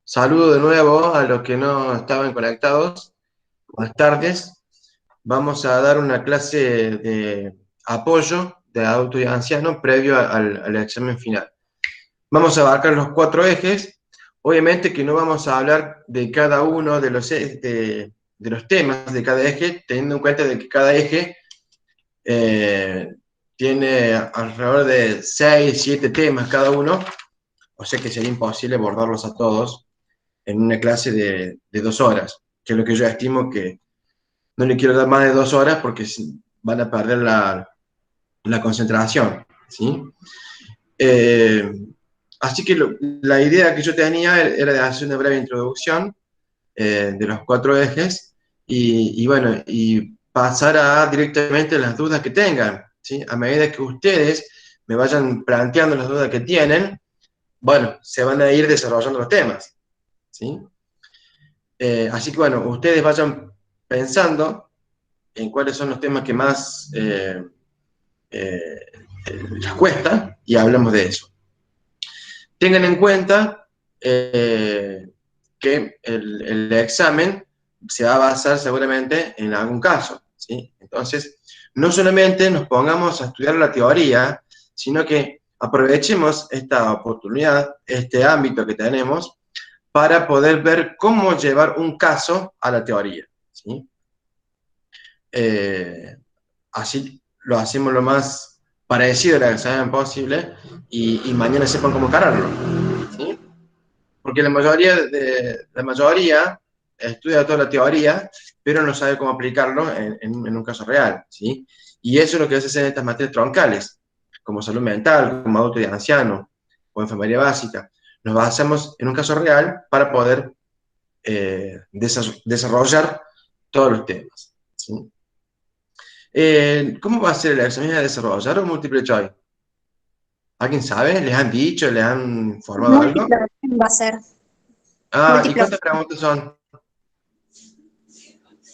Saludo de nuevo a los que no estaban conectados. Buenas tardes. Vamos a dar una clase de apoyo de adulto y anciano previo al examen final. Vamos a abarcar los cuatro ejes. Obviamente que no vamos a hablar de cada uno de los temas de cada eje, teniendo en cuenta de que cada eje tiene alrededor de 6, 7 temas cada uno, o sea que sería imposible abordarlos a todos en una clase de 2 horas, que es lo que yo estimo que no le quiero dar más de 2 horas porque van a perder la concentración, ¿sí? Eh, Así que la idea que yo tenía era de hacer una breve introducción de los cuatro ejes y bueno, y pasar a directamente las dudas que tengan, ¿sí? A medida que ustedes me vayan planteando las dudas que tienen, bueno, se van a ir desarrollando los temas, ¿sí? Así que bueno, ustedes vayan pensando en cuáles son los temas que más eh, les cuesta y hablamos de eso. Tengan en cuenta que el examen se va a basar seguramente en algún caso, ¿sí? Entonces, no solamente nos pongamos a estudiar la teoría, sino que aprovechemos esta oportunidad, este ámbito que tenemos, para poder ver cómo llevar un caso a la teoría, ¿sí? Eh, Así lo hacemos lo más parecido a la examen posible y mañana sepan cómo encararlo, ¿sí? Porque la mayoría estudia toda la teoría, pero no sabe cómo aplicarlo en un caso real, ¿sí? Y eso es lo que se hace en estas materias troncales, como salud mental, como adulto y anciano, o enfermería básica. Nos basamos en un caso real para poder desarrollar todos los temas, ¿sí? ¿Cómo va a ser el examen de desarrollar o múltiple choice? ¿Alguien sabe? ¿Les han dicho? ¿Les han informado algo? Múltiplo va a ser. Ah, ¿y Múltiplo. cuántas preguntas son?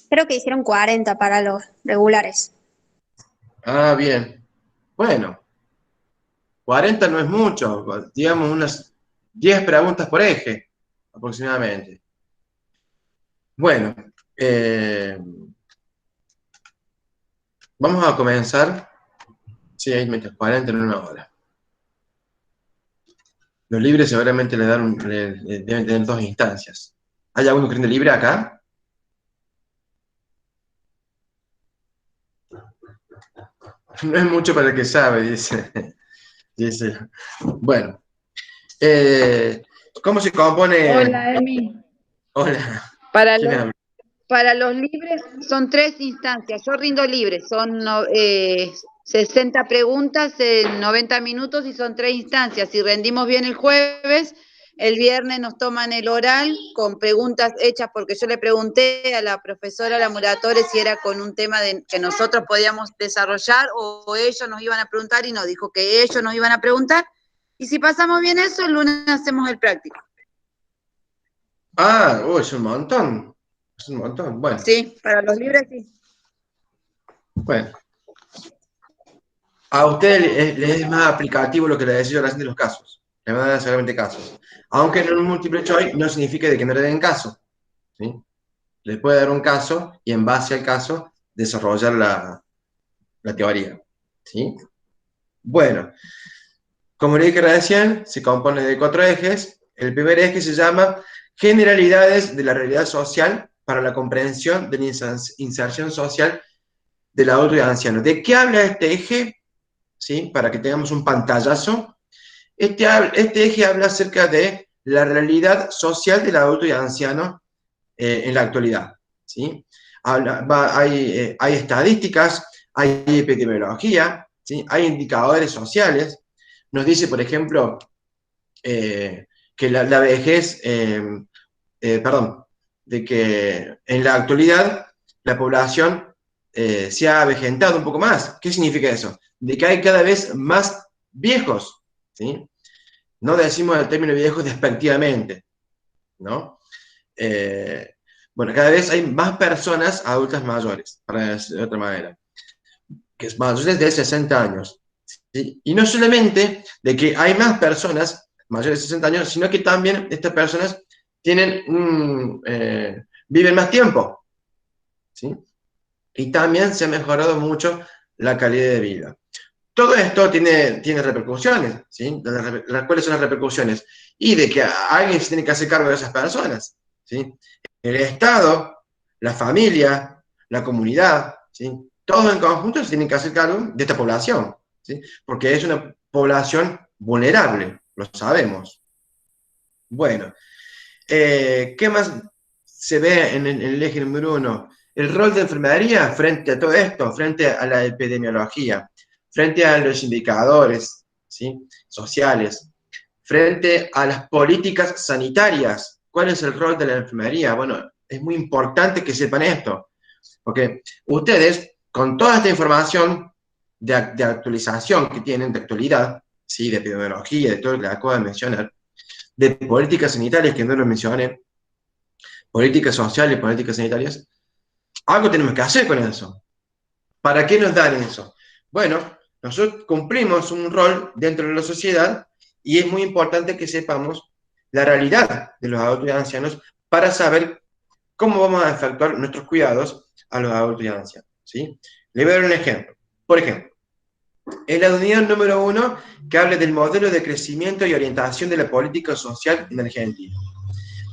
Creo que dijeron 40 para los regulares. Ah, bien. Bueno, 40 no es mucho, digamos unas 10 preguntas por eje, aproximadamente. Bueno, eh, vamos a comenzar. Sí, hay menos 40 en una hora. Los libres seguramente deben tener 2 instancias. ¿Hay alguno que rinde libre acá? No es mucho para el que sabe, dice. Dice. Bueno, eh, ¿cómo se compone? Hola, Emi. Hola, Para ¿quién los, habla? para los libres son tres instancias. Yo rindo libre. Son 60 preguntas en 90 minutos y son tres instancias. Si rendimos bien el jueves, el viernes nos toman el oral con preguntas hechas, porque yo le pregunté a la profesora Lamuratore si era con un tema que nosotros podíamos desarrollar o ellos nos iban a preguntar y nos dijo que ellos nos iban a preguntar. Y si pasamos bien eso, el lunes hacemos el práctico. Ah, es un montón. Es un montón. Bueno, Sí, para los libres sí. bueno. A ustedes les es más aplicativo lo que les decía yo recién de los casos. Le van a dar solamente casos. Aunque en un múltiple choice no significa de que no le den caso, ¿sí? Les puede dar un caso y en base al caso desarrollar la teoría, ¿sí? Bueno, como le dije recién, se compone de 4 ejes. El primer eje se llama Generalidades de la realidad social para la comprensión de la inserción social del adulto y anciano. ¿De qué habla este eje? ¿Sí? Para que tengamos un pantallazo. Este eje habla acerca de la realidad social del adulto y anciano en la actualidad, ¿sí? Hay estadísticas, hay epidemiología, ¿sí? Hay indicadores sociales. Nos dice, por ejemplo, que la vejez, perdón, de que en la actualidad la población se ha avejentado un poco más. ¿Qué significa eso? De que hay cada vez más viejos, ¿sí? No decimos el término viejo despectivamente, ¿no? Eh, bueno, cada vez hay más personas adultas mayores, para decir de otra manera, que es mayores de 60 años. ¿Sí? Y no solamente de que hay más personas mayores de 60 años, sino que también estas personas viven más tiempo, ¿sí? Y también se ha mejorado mucho la calidad de vida. Todo esto tiene repercusiones, ¿sí? ¿Cuáles son las repercusiones? Y de que alguien se tiene que hacer cargo de esas personas, ¿sí? El Estado, la familia, la comunidad, ¿sí? Todos en conjunto se tienen que hacer cargo de esta población, ¿sí? Porque es una población vulnerable, lo sabemos. Bueno, ¿qué más se ve en el eje número 1? El rol de enfermería frente a todo esto, frente a la epidemiología, frente a los indicadores, ¿sí?, sociales, frente a las políticas sanitarias. ¿Cuál es el rol de la enfermería? Bueno, es muy importante que sepan esto, porque ustedes, con toda esta información de actualización que tienen, de actualidad, ¿sí?, de epidemiología, de todo lo que acabo de mencionar, de políticas sanitarias que no lo mencioné, políticas sociales, políticas sanitarias, algo tenemos que hacer con eso. ¿Para qué nos dan eso? Bueno, nosotros cumplimos un rol dentro de la sociedad y es muy importante que sepamos la realidad de los adultos y ancianos para saber cómo vamos a efectuar nuestros cuidados a los adultos y ancianos, ¿sí? Le voy a dar un ejemplo. Por ejemplo, en la unidad número 1, que habla del modelo de crecimiento y orientación de la política social en Argentina.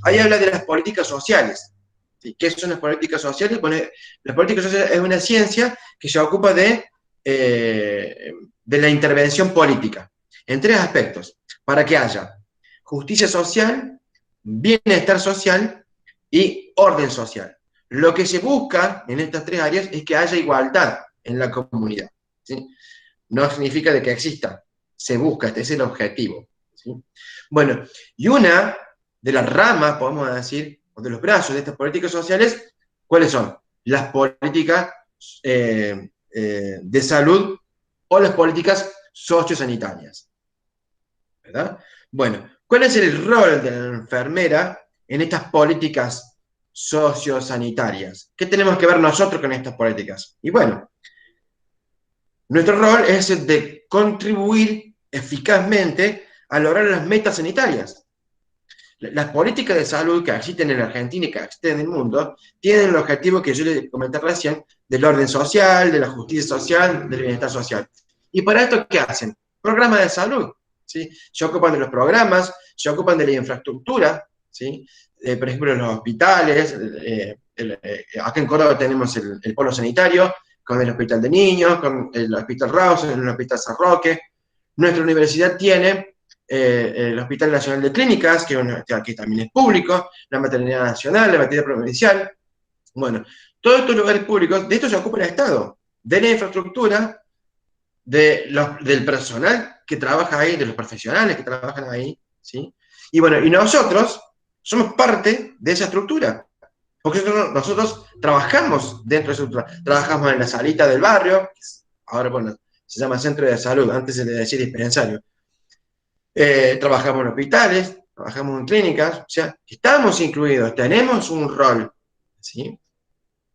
Ahí habla de las políticas sociales. ¿Sí? ¿Qué son las políticas sociales? Bueno, las políticas sociales es una ciencia que se ocupa de la intervención política, en tres aspectos, para que haya justicia social, bienestar social y orden social. Lo que se busca en estas tres áreas es que haya igualdad en la comunidad, ¿sí? No significa de que exista, se busca, este es el objetivo, ¿sí? Bueno, y una de las ramas, podemos decir, o de los brazos de estas políticas sociales, ¿cuáles son? Las políticas de salud o las políticas sociosanitarias, ¿verdad? Bueno, ¿cuál es el rol de la enfermera en estas políticas sociosanitarias? ¿Qué tenemos que ver nosotros con estas políticas? Y bueno, nuestro rol es el de contribuir eficazmente a lograr las metas sanitarias. Las políticas de salud que existen en Argentina y que existen en el mundo tienen el objetivo que yo les comenté recién del orden social, de la justicia social, del bienestar social. ¿Y para esto qué hacen? Programas de salud, ¿sí? Se ocupan de los programas, se ocupan de la infraestructura, ¿sí? Por ejemplo, los hospitales, acá en Córdoba tenemos el polo sanitario, con el hospital de niños, con el hospital Rawson, el hospital San Roque. Nuestra universidad tiene el Hospital Nacional de Clínicas, que también es público, la Maternidad Nacional, la Maternidad Provincial. Bueno, todos estos lugares públicos, de esto se ocupa el Estado, de la infraestructura, del personal que trabaja ahí, de los profesionales que trabajan ahí, ¿sí? Y bueno, y nosotros somos parte de esa estructura, porque nosotros trabajamos dentro de esa estructura, trabajamos en la salita del barrio, ahora bueno, se llama centro de salud, antes se le decía dispensario. Trabajamos en hospitales, trabajamos en clínicas, o sea, estamos incluidos, tenemos un rol, ¿sí?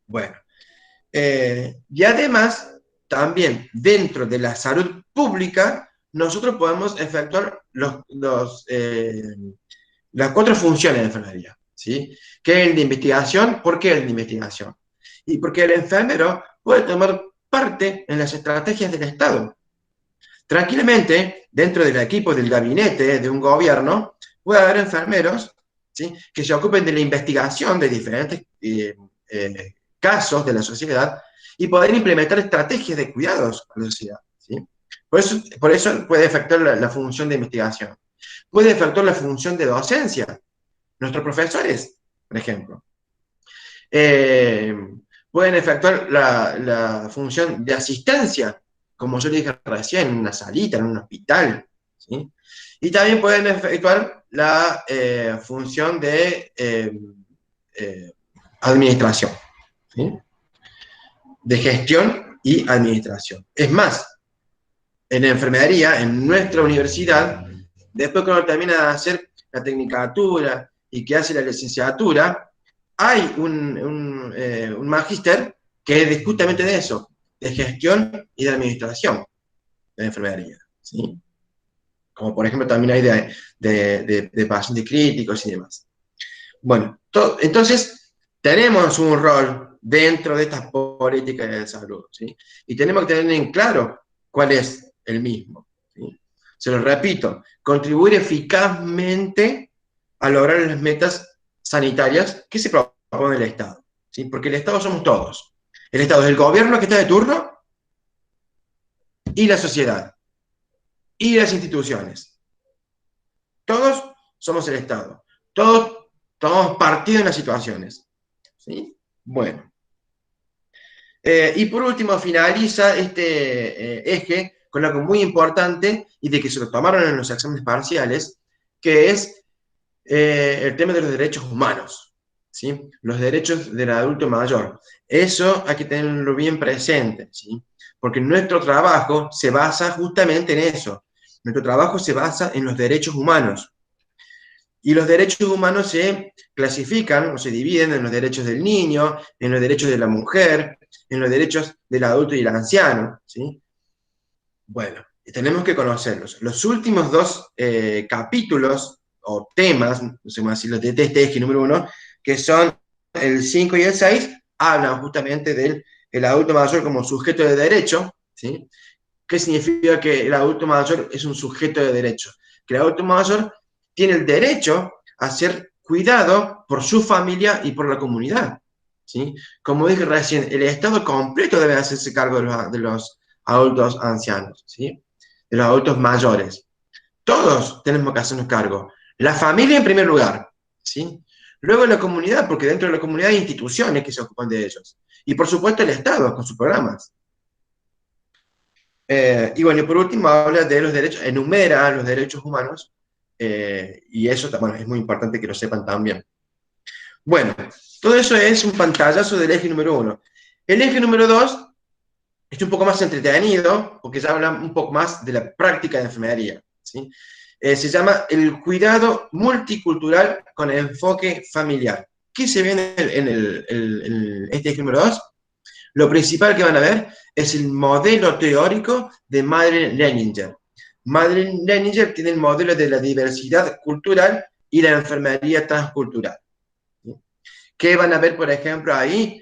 Bueno, y además, también dentro de la salud pública, nosotros podemos efectuar las cuatro funciones de enfermería, ¿sí? Que es el de investigación. ¿Por qué el de investigación? Y porque el enfermero puede tomar parte en las estrategias del Estado. Tranquilamente, dentro del equipo del gabinete de un gobierno, puede haber enfermeros, ¿sí?, que se ocupen de la investigación de diferentes casos de la sociedad y poder implementar estrategias de cuidados a la sociedad, ¿sí? Por eso puede efectuar la función de investigación. Puede efectuar la función de docencia. Nuestros profesores, por ejemplo, pueden efectuar la función de asistencia, como yo le dije recién, en una salita, en un hospital, ¿sí? Y también pueden efectuar la función de administración, ¿sí?, de gestión y administración. Es más, en enfermería, en nuestra universidad, después que uno termina de hacer la tecnicatura y que hace la licenciatura, hay un magíster que es justamente de eso, de gestión y de administración de enfermería, ¿sí? Como por ejemplo también hay de pacientes críticos y demás. Bueno, entonces tenemos un rol dentro de estas políticas de salud, ¿sí? Y tenemos que tener en claro cuál es el mismo, ¿sí? Se lo repito, contribuir eficazmente a lograr las metas sanitarias que se propone el Estado, ¿sí? Porque el Estado somos todos. El Estado es el gobierno que está de turno y la sociedad y las instituciones. Todos somos el Estado. Todos tomamos partido en las situaciones, ¿sí? Bueno. Y por último, finaliza este eje con algo muy importante y de que se lo tomaron en los exámenes parciales, que es el tema de los derechos humanos, ¿sí? Los derechos del adulto mayor. Eso hay que tenerlo bien presente, ¿sí? Porque nuestro trabajo se basa justamente en eso. Nuestro trabajo se basa en los derechos humanos. Y los derechos humanos se clasifican o se dividen en los derechos del niño, en los derechos de la mujer, en los derechos del adulto y el anciano, ¿sí? Bueno, tenemos que conocerlos. Los últimos dos capítulos o temas, no sé cómo decirlo, de este eje número 1, que son el 5 y el 6, hablan justamente del el adulto mayor como sujeto de derecho, ¿sí? ¿Qué significa que el adulto mayor es un sujeto de derecho? Que el adulto mayor tiene el derecho a ser cuidado por su familia y por la comunidad, ¿sí? Como dije recién, el Estado completo debe hacerse cargo de los adultos ancianos, ¿sí? De los adultos mayores. Todos tenemos que hacernos cargo. La familia en primer lugar, ¿sí? Luego la comunidad, porque dentro de la comunidad hay instituciones que se ocupan de ellos. Y por supuesto el Estado con sus programas. Y bueno, y por último habla de los derechos, enumera los derechos humanos, y eso bueno, es muy importante que lo sepan también. Bueno, todo eso es un pantallazo del eje número 1. El eje número 2 es un poco más entretenido, porque ya habla un poco más de la práctica de enfermería, ¿sí? Se llama el cuidado multicultural con enfoque familiar. ¿Qué se ve en este eje número 2? Lo principal que van a ver es el modelo teórico de Madeleine Leninger. Madeleine Leninger tiene el modelo de la diversidad cultural y la enfermería transcultural. ¿Qué van a ver, por ejemplo, ahí?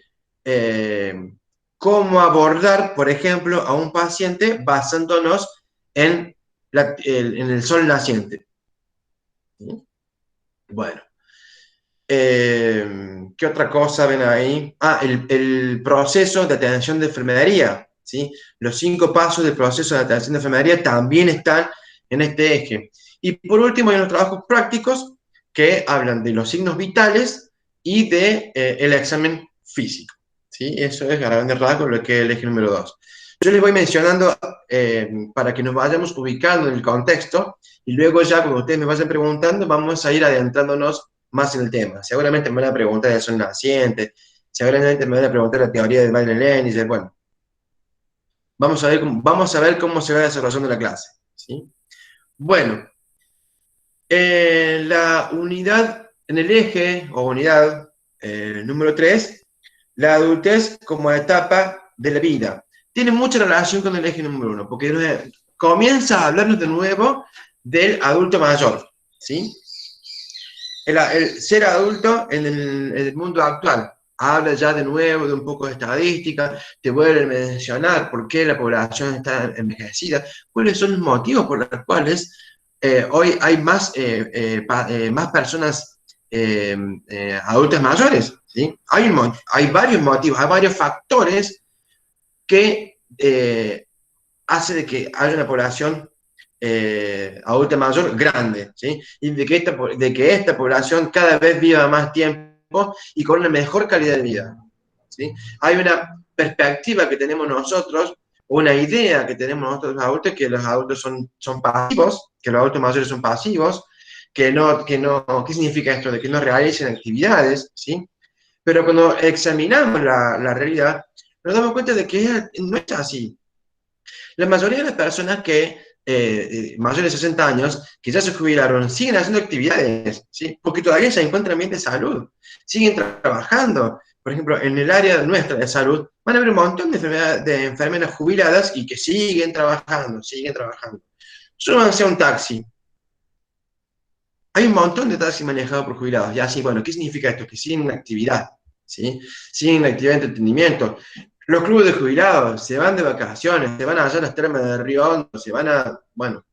Cómo abordar, por ejemplo, a un paciente basándonos en el sol naciente. ¿Sí? Bueno. ¿Qué otra cosa ven ahí? El proceso de atención de enfermería, ¿sí? Los 5 pasos del proceso de atención de enfermería también están en este eje. Y por último, hay unos trabajos prácticos que hablan de los signos vitales y de el examen físico, ¿sí? Eso es a grandes rasgos lo que es el eje número 2. Yo les voy mencionando para que nos vayamos ubicando en el contexto y luego ya cuando ustedes me vayan preguntando vamos a ir adentrándonos más en el tema. Seguramente me van a preguntar del sol naciente, seguramente me van a preguntar la teoría de Madeleine-Leninger. Bueno, vamos a ver cómo se va desarrollando la clase, ¿sí? Bueno, la unidad, en el eje o unidad número 3, la adultez como etapa de la vida. Tiene mucha relación con el eje número 1, porque comienza a hablarnos de nuevo del adulto mayor, ¿sí? El ser adulto en el mundo actual. Habla ya de nuevo de un poco de estadística, te vuelve a mencionar por qué la población está envejecida, cuáles son los motivos por los cuales hoy hay más personas adultas mayores, ¿sí? Hay varios motivos, hay varios factores que hace de que haya una población adulta mayor grande, ¿sí? Y de que esta población cada vez viva más tiempo y con una mejor calidad de vida, ¿sí? Hay una perspectiva que tenemos nosotros, una idea que tenemos nosotros los adultos, que los adultos son pasivos, que los adultos mayores son pasivos, ¿qué significa esto? De que no realicen actividades, ¿sí? Pero cuando examinamos la realidad, nos damos cuenta de que no es así. La mayoría de las personas que mayores de 60 años, que ya se jubilaron, siguen haciendo actividades, ¿sí? Porque todavía se encuentran bien de salud, siguen trabajando. Por ejemplo, en el área nuestra de salud, van a haber un montón de enfermeras jubiladas y que siguen trabajando, siguen trabajando. Súbanse a un taxi. Hay un montón de taxis manejados por jubilados. Ya, sí, bueno, ¿qué significa esto? Que siguen en actividad, ¿sí? Siguen en actividad de entretenimiento. Los clubes de jubilados se van de vacaciones, se van allá a las termas de Río Hondo, se van a, bueno,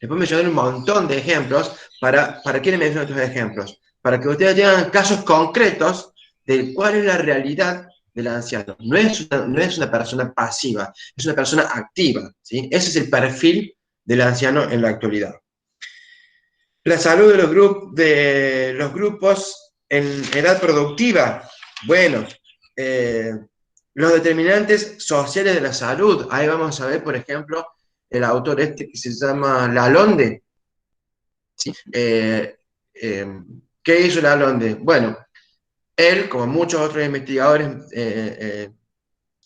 les puedo mencionar un montón de ejemplos. ¿Para qué les menciono estos ejemplos? Para que ustedes tengan casos concretos de cuál es la realidad del anciano. No es una persona pasiva, es una persona activa, ¿sí? Ese es el perfil del anciano en la actualidad. La salud de los grupos en edad productiva. Bueno, eh, los determinantes sociales de la salud. Ahí vamos a ver, por ejemplo, el autor este que se llama Lalonde. ¿Sí? ¿Qué hizo Lalonde? Bueno, él, como muchos otros investigadores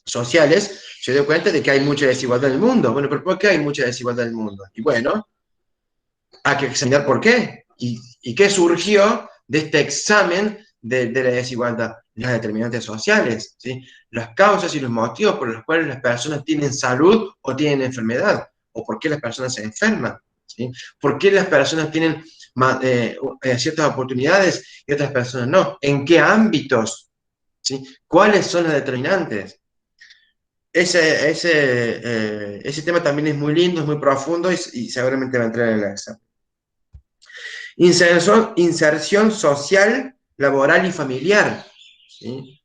sociales, se dio cuenta de que hay mucha desigualdad en el mundo. Bueno, pero ¿por qué hay mucha desigualdad en el mundo? Y bueno, hay que examinar por qué. ¿Y qué surgió de este examen de la desigualdad? Las determinantes sociales, ¿sí? Las causas y los motivos por los cuales las personas tienen salud o tienen enfermedad, o por qué las personas se enferman, ¿sí? ¿Por qué las personas tienen ciertas oportunidades y otras personas no? ¿En qué ámbitos? ¿Sí? ¿Cuáles son las determinantes? Ese tema también es muy lindo, es muy profundo y seguramente va a entrar en el examen. Inserción social, laboral y familiar, ¿sí?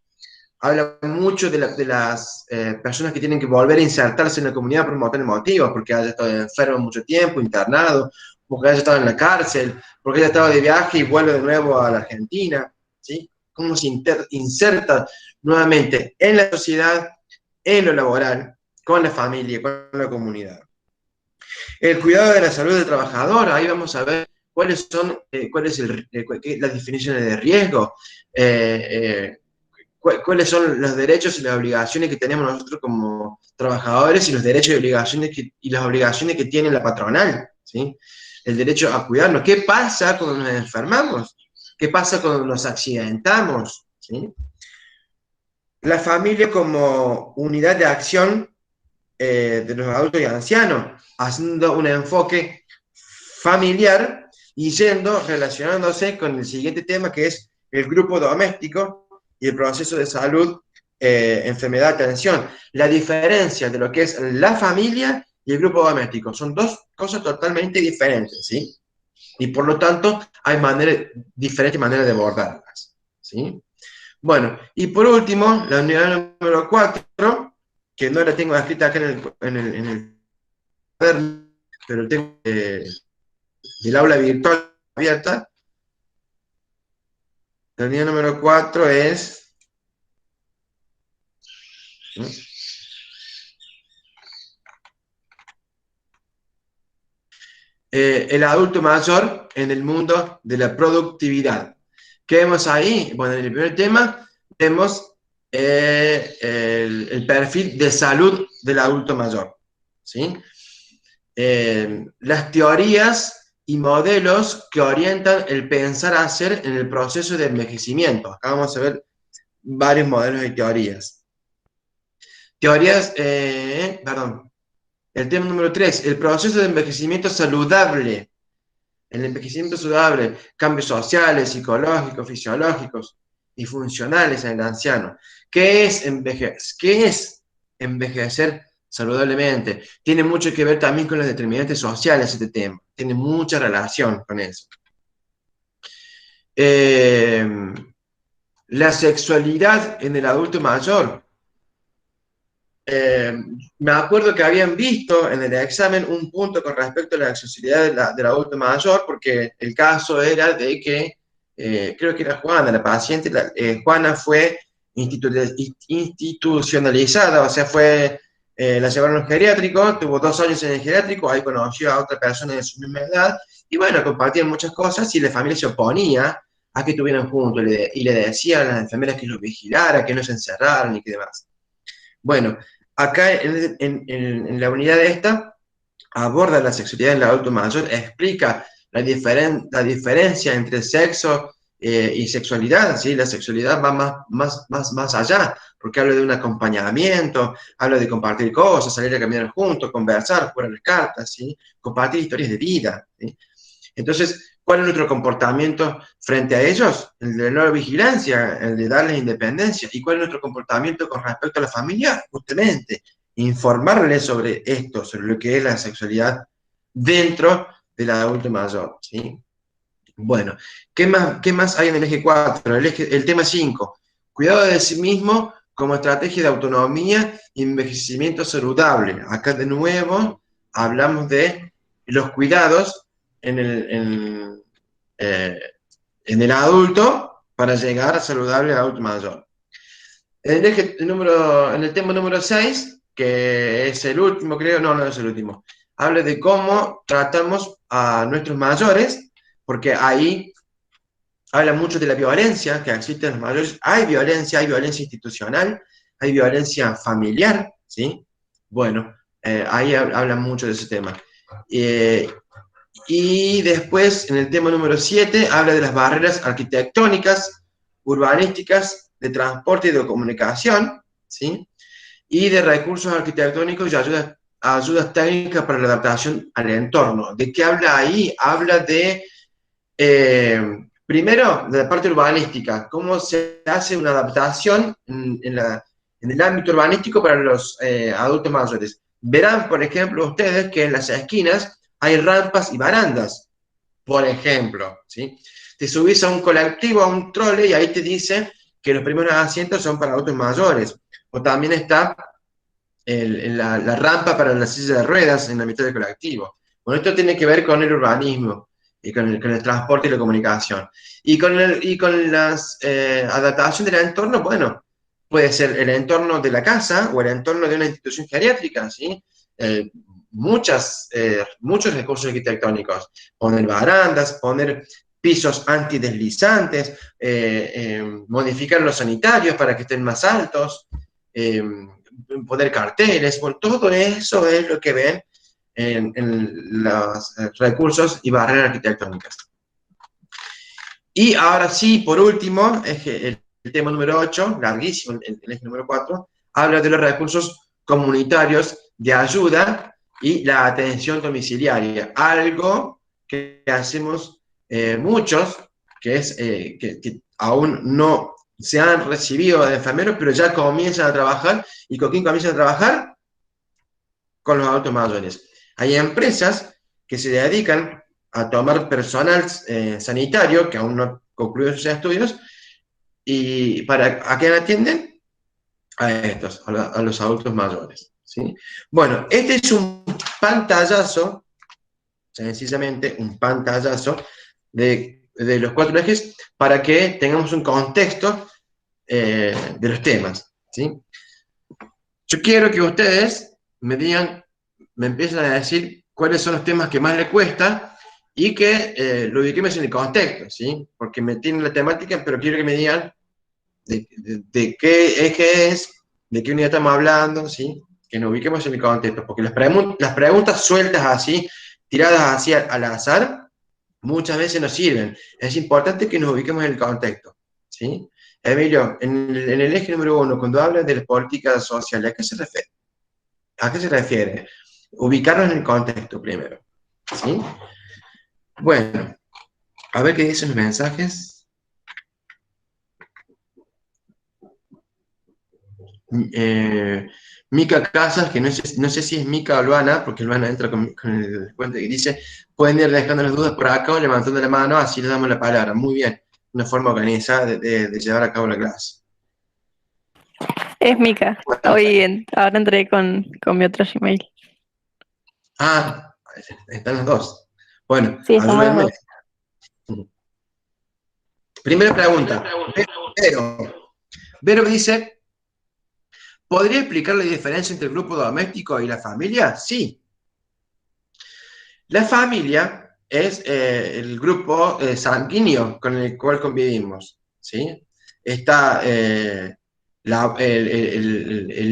Habla mucho de las personas que tienen que volver a insertarse en la comunidad por montones de motivos, porque haya estado enfermo mucho tiempo, internado, porque haya estado en la cárcel, porque haya estado de viaje y vuelve de nuevo a la Argentina, ¿sí? Cómo se inserta nuevamente en la sociedad, en lo laboral, con la familia, con la comunidad. El cuidado de la salud del trabajador, ahí vamos a ver cuáles son las definiciones de riesgo, cuáles son los derechos y las obligaciones que tenemos nosotros como trabajadores y los derechos y obligaciones y las obligaciones que tiene la patronal, ¿sí? El derecho a cuidarnos. ¿Qué pasa cuando nos enfermamos? ¿Qué pasa cuando nos accidentamos? ¿Sí? La familia como unidad de acción de los adultos y ancianos, haciendo un enfoque familiar y relacionándose con el siguiente tema que es el grupo doméstico y el proceso de salud, enfermedad, atención. La diferencia de lo que es la familia y el grupo doméstico son dos cosas totalmente diferentes, ¿sí? Y por lo tanto hay diferentes maneras de abordarlas, ¿sí? Bueno, y por último, la unidad número 4, que no la tengo escrita acá en el cuaderno, pero tengo del aula virtual abierta. La unidad número 4 es... ¿no? El adulto mayor en el mundo de la productividad. ¿Qué vemos ahí? Bueno, en el primer tema vemos el perfil de salud del adulto mayor, ¿sí? Las teorías y modelos que orientan el pensar hacer en el proceso de envejecimiento. Acá vamos a ver varios modelos de teorías. Perdón. El tema número 3, el proceso de envejecimiento saludable. El envejecimiento saludable, cambios sociales, psicológicos, fisiológicos y funcionales en el anciano. ¿Qué es envejecer saludablemente? Tiene mucho que ver también con los determinantes sociales este tema. Tiene mucha relación con eso. La sexualidad en el adulto mayor. Me acuerdo que habían visto en el examen un punto con respecto a la sexualidad del adulto mayor, porque el caso era de que, creo que era Juana, la paciente, Juana fue institucionalizada, o sea, la llevaron al geriátrico, tuvo 2 años en el geriátrico, ahí conoció a otra persona de su misma edad, y bueno, compartían muchas cosas, y la familia se oponía a que estuvieran juntos, y le decían a las enfermeras que los vigilara, que no se encerraran y que demás. Bueno, acá en la unidad esta aborda la sexualidad en el adulto mayor, explica la diferencia entre sexo y sexualidad, ¿sí? La sexualidad va más allá, porque habla de un acompañamiento, habla de compartir cosas, salir a caminar juntos, conversar, jugar a las cartas, ¿sí? Compartir historias de vida, ¿sí? Entonces, ¿Cuál es nuestro comportamiento frente a ellos? El de la vigilancia, el de darles independencia. ¿Y cuál es nuestro comportamiento con respecto a la familia? Justamente, informarles sobre esto, sobre lo que es la sexualidad dentro del adulto mayor, ¿sí? Bueno, qué más hay en el eje 4? El tema 5, cuidado de sí mismo como estrategia de autonomía y envejecimiento saludable. Acá de nuevo hablamos de los cuidados en eh, en el adulto para llegar a saludable al adulto mayor. En el tema número 6, que es el último, creo, no es el último, habla de cómo tratamos a nuestros mayores, porque ahí habla mucho de la violencia que existe en los mayores. Hay violencia institucional, hay violencia familiar, ¿sí? Bueno, ahí habla mucho de ese tema. Y después, en el tema número 7, habla de las barreras arquitectónicas, urbanísticas, de transporte y de comunicación, ¿sí? Y de recursos arquitectónicos y ayudas técnicas para la adaptación al entorno. ¿De qué habla ahí? Habla de, primero, de la parte urbanística, cómo se hace una adaptación en el ámbito urbanístico para los adultos mayores. Verán, por ejemplo, ustedes que en las esquinas hay rampas y barandas, por ejemplo, ¿sí? Te subís a un colectivo, a un trole, y ahí te dice que los primeros asientos son para adultos mayores. O también está la rampa para la silla de ruedas en la mitad del colectivo. Bueno, esto tiene que ver con el urbanismo y con el transporte y la comunicación. Y con las adaptación del entorno, bueno, puede ser el entorno de la casa o el entorno de una institución geriátrica, ¿sí? Eh, muchos recursos arquitectónicos, poner barandas, poner pisos antideslizantes, modificar los sanitarios para que estén más altos, poner carteles, bueno, todo eso es lo que ven en los recursos y barreras arquitectónicas. Y ahora sí, por último, el tema número 8, larguísimo, el eje número 4, habla de los recursos comunitarios de ayuda y la atención domiciliaria, algo que hacemos muchos, que es que aún no se han recibido de enfermeros, pero ya comienzan a trabajar. ¿Y con quién comienzan a trabajar? Con los adultos mayores. Hay empresas que se dedican a tomar personal sanitario, que aún no concluyen sus estudios, y ¿a quién atienden? A estos, a los adultos mayores, ¿sí? Bueno, este es un pantallazo, sencillamente un pantallazo de los 4 ejes para que tengamos un contexto de los temas, ¿sí? Yo quiero que ustedes me digan, me empiecen a decir cuáles son los temas que más les cuesta y que lo ubiquemos en el contexto, ¿sí? Porque me tienen la temática, pero quiero que me digan de qué eje es, de qué unidad estamos hablando, ¿sí? Que nos ubiquemos en el contexto, porque las preguntas sueltas así, tiradas así al azar, muchas veces nos sirven. Es importante que nos ubiquemos en el contexto, ¿sí? Emilio, en el eje número 1, cuando hablan de las políticas sociales, ¿a qué se refiere? ¿A qué se refiere? Ubicarnos en el contexto primero, ¿sí? Bueno, a ver qué dicen los mensajes. Mica Casas, que no sé si es Mica o Luana, porque Luana entra con el cuento que dice, pueden ir dejando las dudas por acá o levantando la mano, así le damos la palabra. Muy bien, una forma organizada de llevar a cabo la clase. Es Mica. Ahora entré con mi otro Gmail. Ah, están los dos. Bueno, Sí, estamos los dos. Primera pregunta. Vero dice, ¿podría explicar la diferencia entre el grupo doméstico y la familia? Sí. La familia es el grupo sanguíneo con el cual convivimos, ¿sí? Está el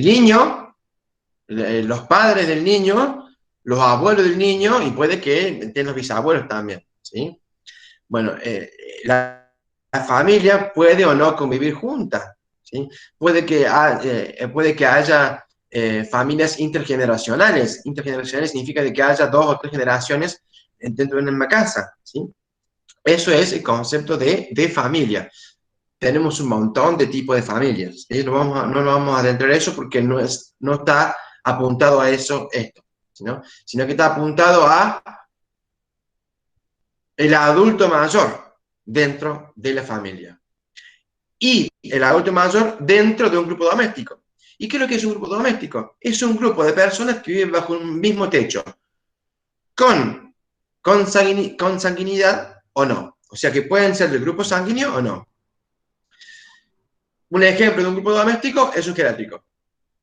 niño, los padres del niño, los abuelos del niño y puede que estén los bisabuelos también, ¿sí? Bueno, la familia puede o no convivir juntas, ¿sí? Puede que haya familias intergeneracionales. Intergeneracionales significa de que haya 2 o 3 generaciones dentro de una misma casa, ¿sí? Eso es el concepto de familia. Tenemos un montón de tipos de familias. No nos vamos a adentrar en eso porque no está apuntado a eso esto, sino que está apuntado a el adulto mayor dentro de la familia. Y el adulto mayor dentro de un grupo doméstico. ¿Y qué es lo que es un grupo doméstico? Es un grupo de personas que viven bajo un mismo techo, con consanguinidad o no. O sea, que pueden ser del grupo sanguíneo o no. Un ejemplo de un grupo doméstico es un geriátrico,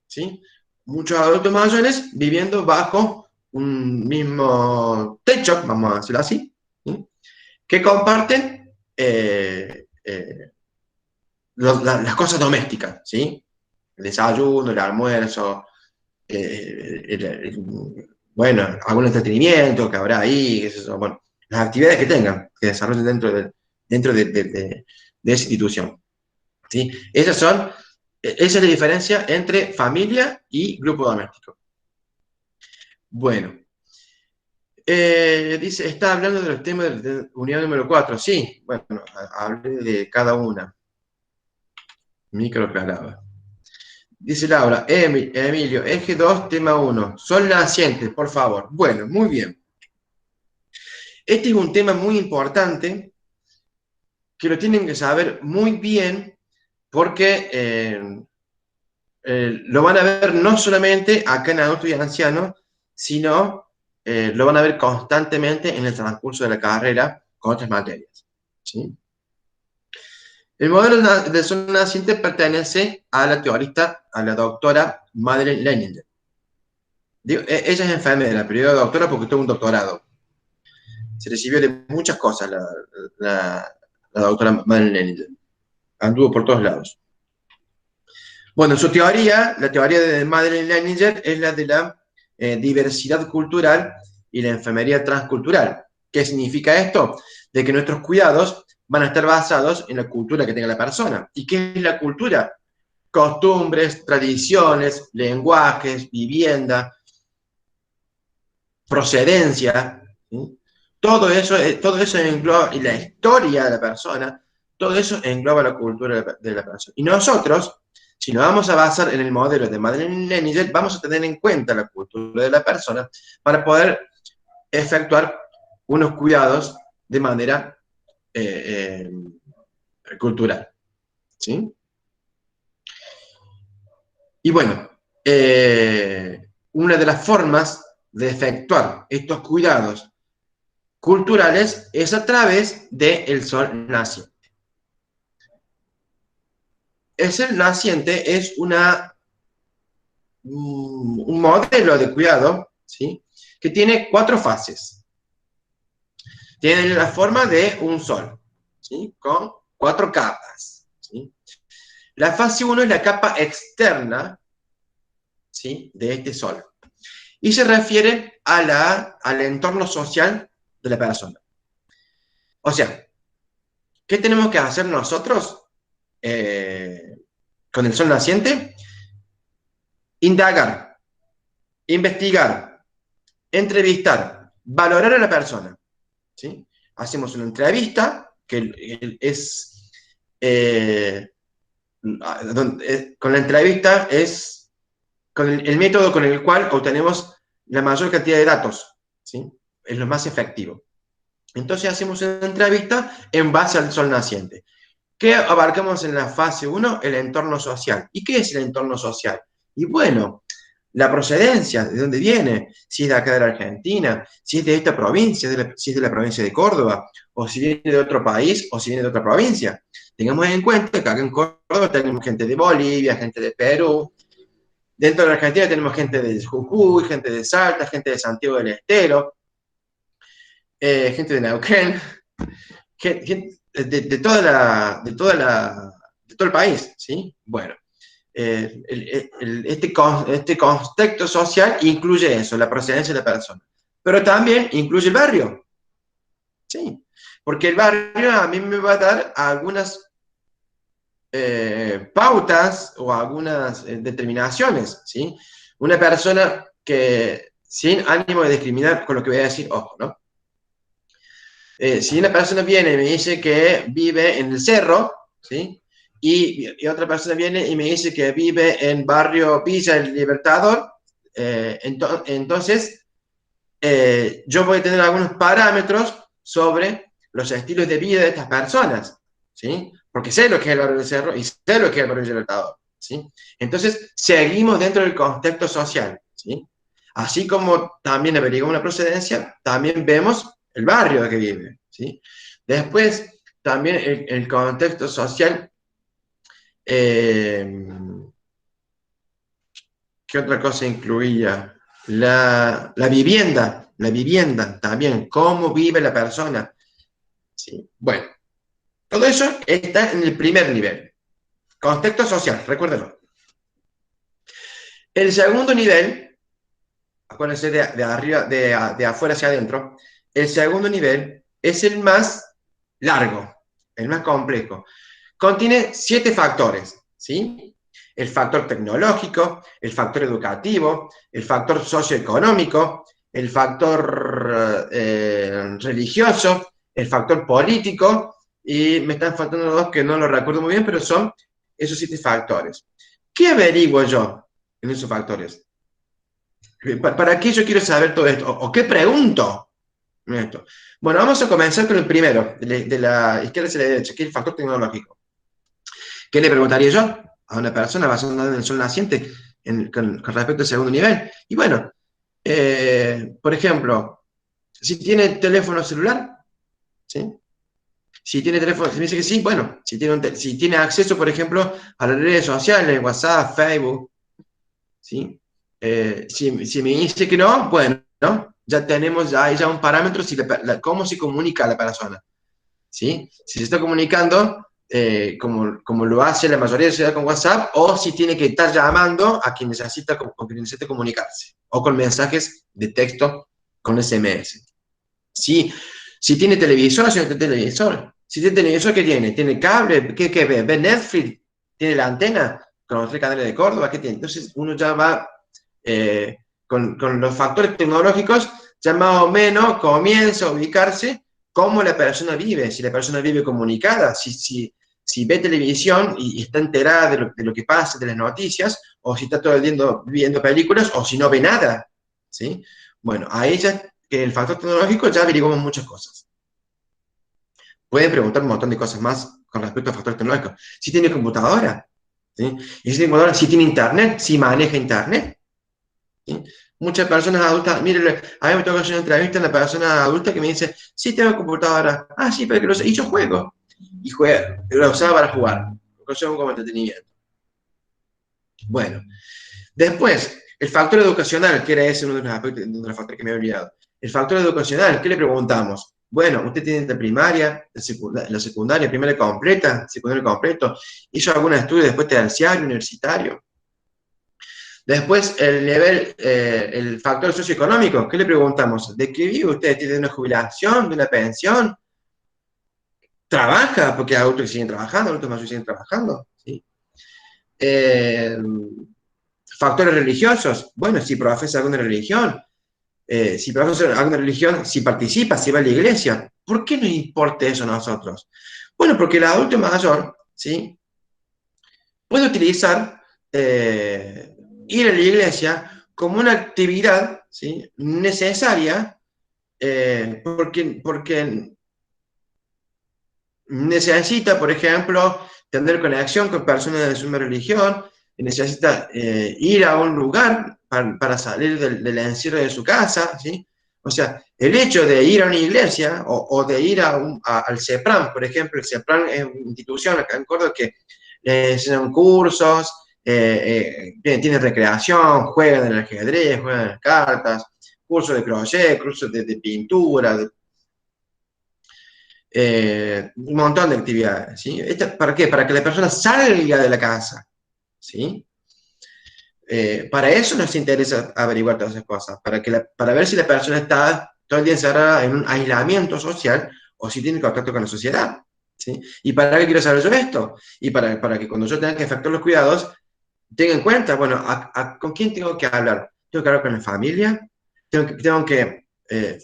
¿sí? Muchos adultos mayores viviendo bajo un mismo techo, vamos a decirlo así, ¿sí? Que comparten las cosas domésticas, ¿sí? El desayuno, el almuerzo, bueno, algún entretenimiento que habrá ahí, bueno, las actividades que tengan, que desarrollen dentro de esa institución, ¿sí? Esa es la diferencia entre familia y grupo doméstico. Bueno, dice, está hablando de los temas de unidad número 4. Sí, bueno, hablé de cada una. Micro aclaraba. Dice Laura, Emilio, eje 2, tema 1. Sol naciente, por favor. Bueno, muy bien. Este es un tema muy importante que lo tienen que saber muy bien porque lo van a ver no solamente acá en adultos y ancianos, sino lo van a ver constantemente en el transcurso de la carrera con otras materias, ¿sí? El modelo de sol naciente pertenece a la teorista, a la doctora Madeleine Leninger. Ella es enfermera, pero yo doctora porque tuvo un doctorado. Se recibió de muchas cosas la doctora Madeleine Leninger. Anduvo por todos lados. Bueno, su teoría, la teoría de Madeleine Leninger, es la de la diversidad cultural y la enfermería transcultural. ¿Qué significa esto? De que nuestros cuidados van a estar basados en la cultura que tenga la persona. ¿Y qué es la cultura? Costumbres, tradiciones, lenguajes, vivienda, procedencia, ¿sí? Todo eso engloba, y la historia de la persona, todo eso engloba la cultura de la persona. Y nosotros, si nos vamos a basar en el modelo de Madeleine Leninger, vamos a tener en cuenta la cultura de la persona para poder efectuar unos cuidados de manera cultural, ¿sí? Y bueno, una de las formas de efectuar estos cuidados culturales es a través del sol naciente. El sol naciente es un modelo de cuidado, ¿sí? Que tiene 4 fases. Tiene la forma de un sol, ¿sí? Con 4 capas, ¿sí? La fase 1 es la capa externa, ¿sí? De este sol. Y se refiere al entorno social de la persona. O sea, ¿qué tenemos que hacer nosotros con el sol naciente? Indagar, investigar, entrevistar, valorar a la persona, ¿sí? Hacemos una entrevista, que es, con la entrevista es con el método con el cual obtenemos la mayor cantidad de datos, ¿sí? Es lo más efectivo. Entonces hacemos una entrevista en base al sol naciente. ¿Qué abarcamos en la fase 1? El entorno social. ¿Y qué es el entorno social? Y bueno, la procedencia, de dónde viene, si es de acá de la Argentina, si es de esta provincia, si es de la provincia de Córdoba, o si viene de otro país, o si viene de otra provincia. Tengamos en cuenta que acá en Córdoba tenemos gente de Bolivia, gente de Perú. Dentro de la Argentina tenemos gente de Jujuy, gente de Salta, gente de Santiago del Estero, gente de Neuquén, gente de todo el país, ¿sí? Bueno, este contexto social incluye eso, la procedencia de la persona, pero también incluye el barrio, ¿sí? Porque el barrio a mí me va a dar algunas pautas o algunas determinaciones, ¿sí? Una persona que, sin ánimo de discriminar con lo que voy a decir, ojo, ¿no? Si una persona viene y me dice que vive en el cerro, ¿sí? Y otra persona viene y me dice que vive en barrio Villa El Libertador, entonces yo voy a tener algunos parámetros sobre los estilos de vida de estas personas, ¿sí? Porque sé lo que es el barrio del cerro y sé lo que es el barrio del Libertador, ¿sí? Entonces, seguimos dentro del contexto social, ¿sí? Así como también averiguamos la procedencia, también vemos el barrio de que vive, ¿sí? Después, también el contexto social, eh, ¿qué otra cosa incluía? La vivienda también, cómo vive la persona, ¿sí? Bueno, todo eso está en el primer nivel, contexto social, recuérdalo. El segundo nivel, acuérdense de arriba, de afuera hacia adentro, el segundo nivel es el más largo, el más complejo. Contiene 7 factores, ¿sí? El factor tecnológico, el factor educativo, el factor socioeconómico, el factor religioso, el factor político, y me están faltando 2 que no lo recuerdo muy bien, pero son esos 7 factores. ¿Qué averiguo yo en esos factores? ¿Para qué yo quiero saber todo esto? ¿O qué pregunto? Esto. Bueno, vamos a comenzar con el primero, de la izquierda hacia la derecha, que es el factor tecnológico. ¿Qué le preguntaría yo a una persona basada en el sol naciente con respecto al segundo nivel? Y bueno, por ejemplo, si tiene teléfono celular, ¿sí? Si tiene teléfono, si me dice que sí, bueno, si tiene acceso, por ejemplo, a las redes sociales, WhatsApp, Facebook, ¿sí? Si me dice que no, bueno, ¿no? Ya tenemos ya un parámetro cómo se comunica a la persona, ¿sí? Si se está comunicando como lo hace la mayoría de la sociedad con WhatsApp, o si tiene que estar llamando a quien necesita comunicarse, o con mensajes de texto con SMS. Si tiene televisor, si no tiene televisor. Si tiene televisor, ¿qué tiene? ¿Tiene cable? ¿Qué ve? ¿Ve Netflix? ¿Tiene la antena con los 3 canales de Córdoba? ¿Qué tiene? Entonces uno ya va con los factores tecnológicos, ya más o menos comienza a ubicarse cómo la persona vive, si la persona vive comunicada, si ve televisión y está enterada de lo que pasa, de las noticias, o si está todo el día viendo películas, o si no ve nada, ¿sí? Bueno, ahí ya, que el factor tecnológico ya averiguamos muchas cosas. Pueden preguntar un montón de cosas más con respecto al factor tecnológico. Si tiene computadora, ¿sí? Y si tiene computadora, si tiene internet, si maneja internet, ¿sí? Muchas personas adultas, mire, a mí me toca hacer una entrevista a una persona adulta que me dice, sí tengo computadora, ah, sí, pero que lo sé, y yo juego, y juego, lo usaba para jugar, lo usaba como entretenimiento. Bueno, después, el factor educacional, que era ese uno de los aspectos, de los factores que me he olvidado. El factor educacional, ¿qué le preguntamos? Bueno, usted tiene la primaria, la secundaria, primaria completa, secundaria completo, hizo algún estudio después terciario, universitario. Después, el factor socioeconómico, ¿qué le preguntamos? ¿De qué vive usted? ¿Tiene una jubilación, de una pensión? ¿Trabaja? Porque hay adultos que siguen trabajando, adultos mayores siguen trabajando, ¿sí? Factores religiosos, bueno, si profesa alguna religión, si profesa alguna religión, si participa, si va a la iglesia, ¿por qué nos importa eso a nosotros? Bueno, porque el adulto mayor, ¿sí? Puede utilizar ir a la iglesia como una actividad, ¿sí? Necesaria, porque necesita, por ejemplo, tener conexión con personas de su misma religión, necesita ir a un lugar para salir del encierro de su casa, ¿sí? O sea, el hecho de ir a una iglesia o de ir al CEPRAM, por ejemplo, el CEPRAM es una institución acá en Córdoba que enseñan cursos, tienen recreación, juegan en el ajedrez, juegan en las cartas, cursos de crochet, cursos de pintura, un montón de actividades, ¿sí? ¿Para qué? Para que la persona salga de la casa, ¿sí? Para eso nos interesa averiguar todas esas cosas, para ver si la persona está todo el día encerrada en un aislamiento social o si tiene contacto con la sociedad, ¿sí? ¿Y para qué quiero saber yo esto? Y para que cuando yo tenga que efectuar los cuidados, tenga en cuenta, bueno, ¿con quién tengo que hablar? ¿Tengo que hablar con la familia? ¿Tengo que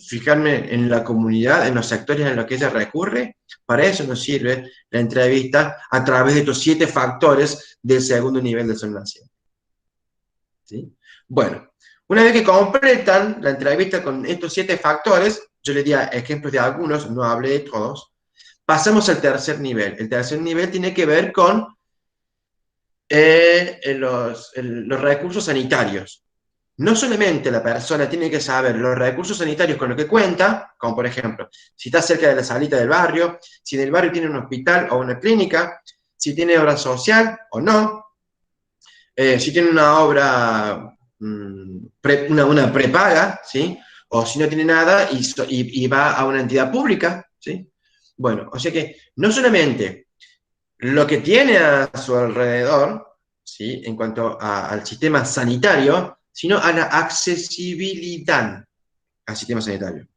fijarme en la comunidad, en los sectores en los que ella recurre. Para eso nos sirve la entrevista a través de estos 7 factores del segundo nivel del sol naciente. ¿Sí? Bueno, una vez que completan la entrevista con estos 7 factores, yo les di ejemplos de algunos, no hablé de todos, pasamos al tercer nivel. El tercer nivel tiene que ver con los recursos sanitarios. No solamente la persona tiene que saber los recursos sanitarios con los que cuenta, como por ejemplo, si está cerca de la salita del barrio, si en el barrio tiene un hospital o una clínica, si tiene obra social o no, si tiene una obra, una prepaga, ¿sí? O si no tiene nada y va a una entidad pública, ¿sí? Bueno, o sea que no solamente lo que tiene a su alrededor, ¿sí? En cuanto al sistema sanitario, sino a la accesibilidad al sistema sanitario.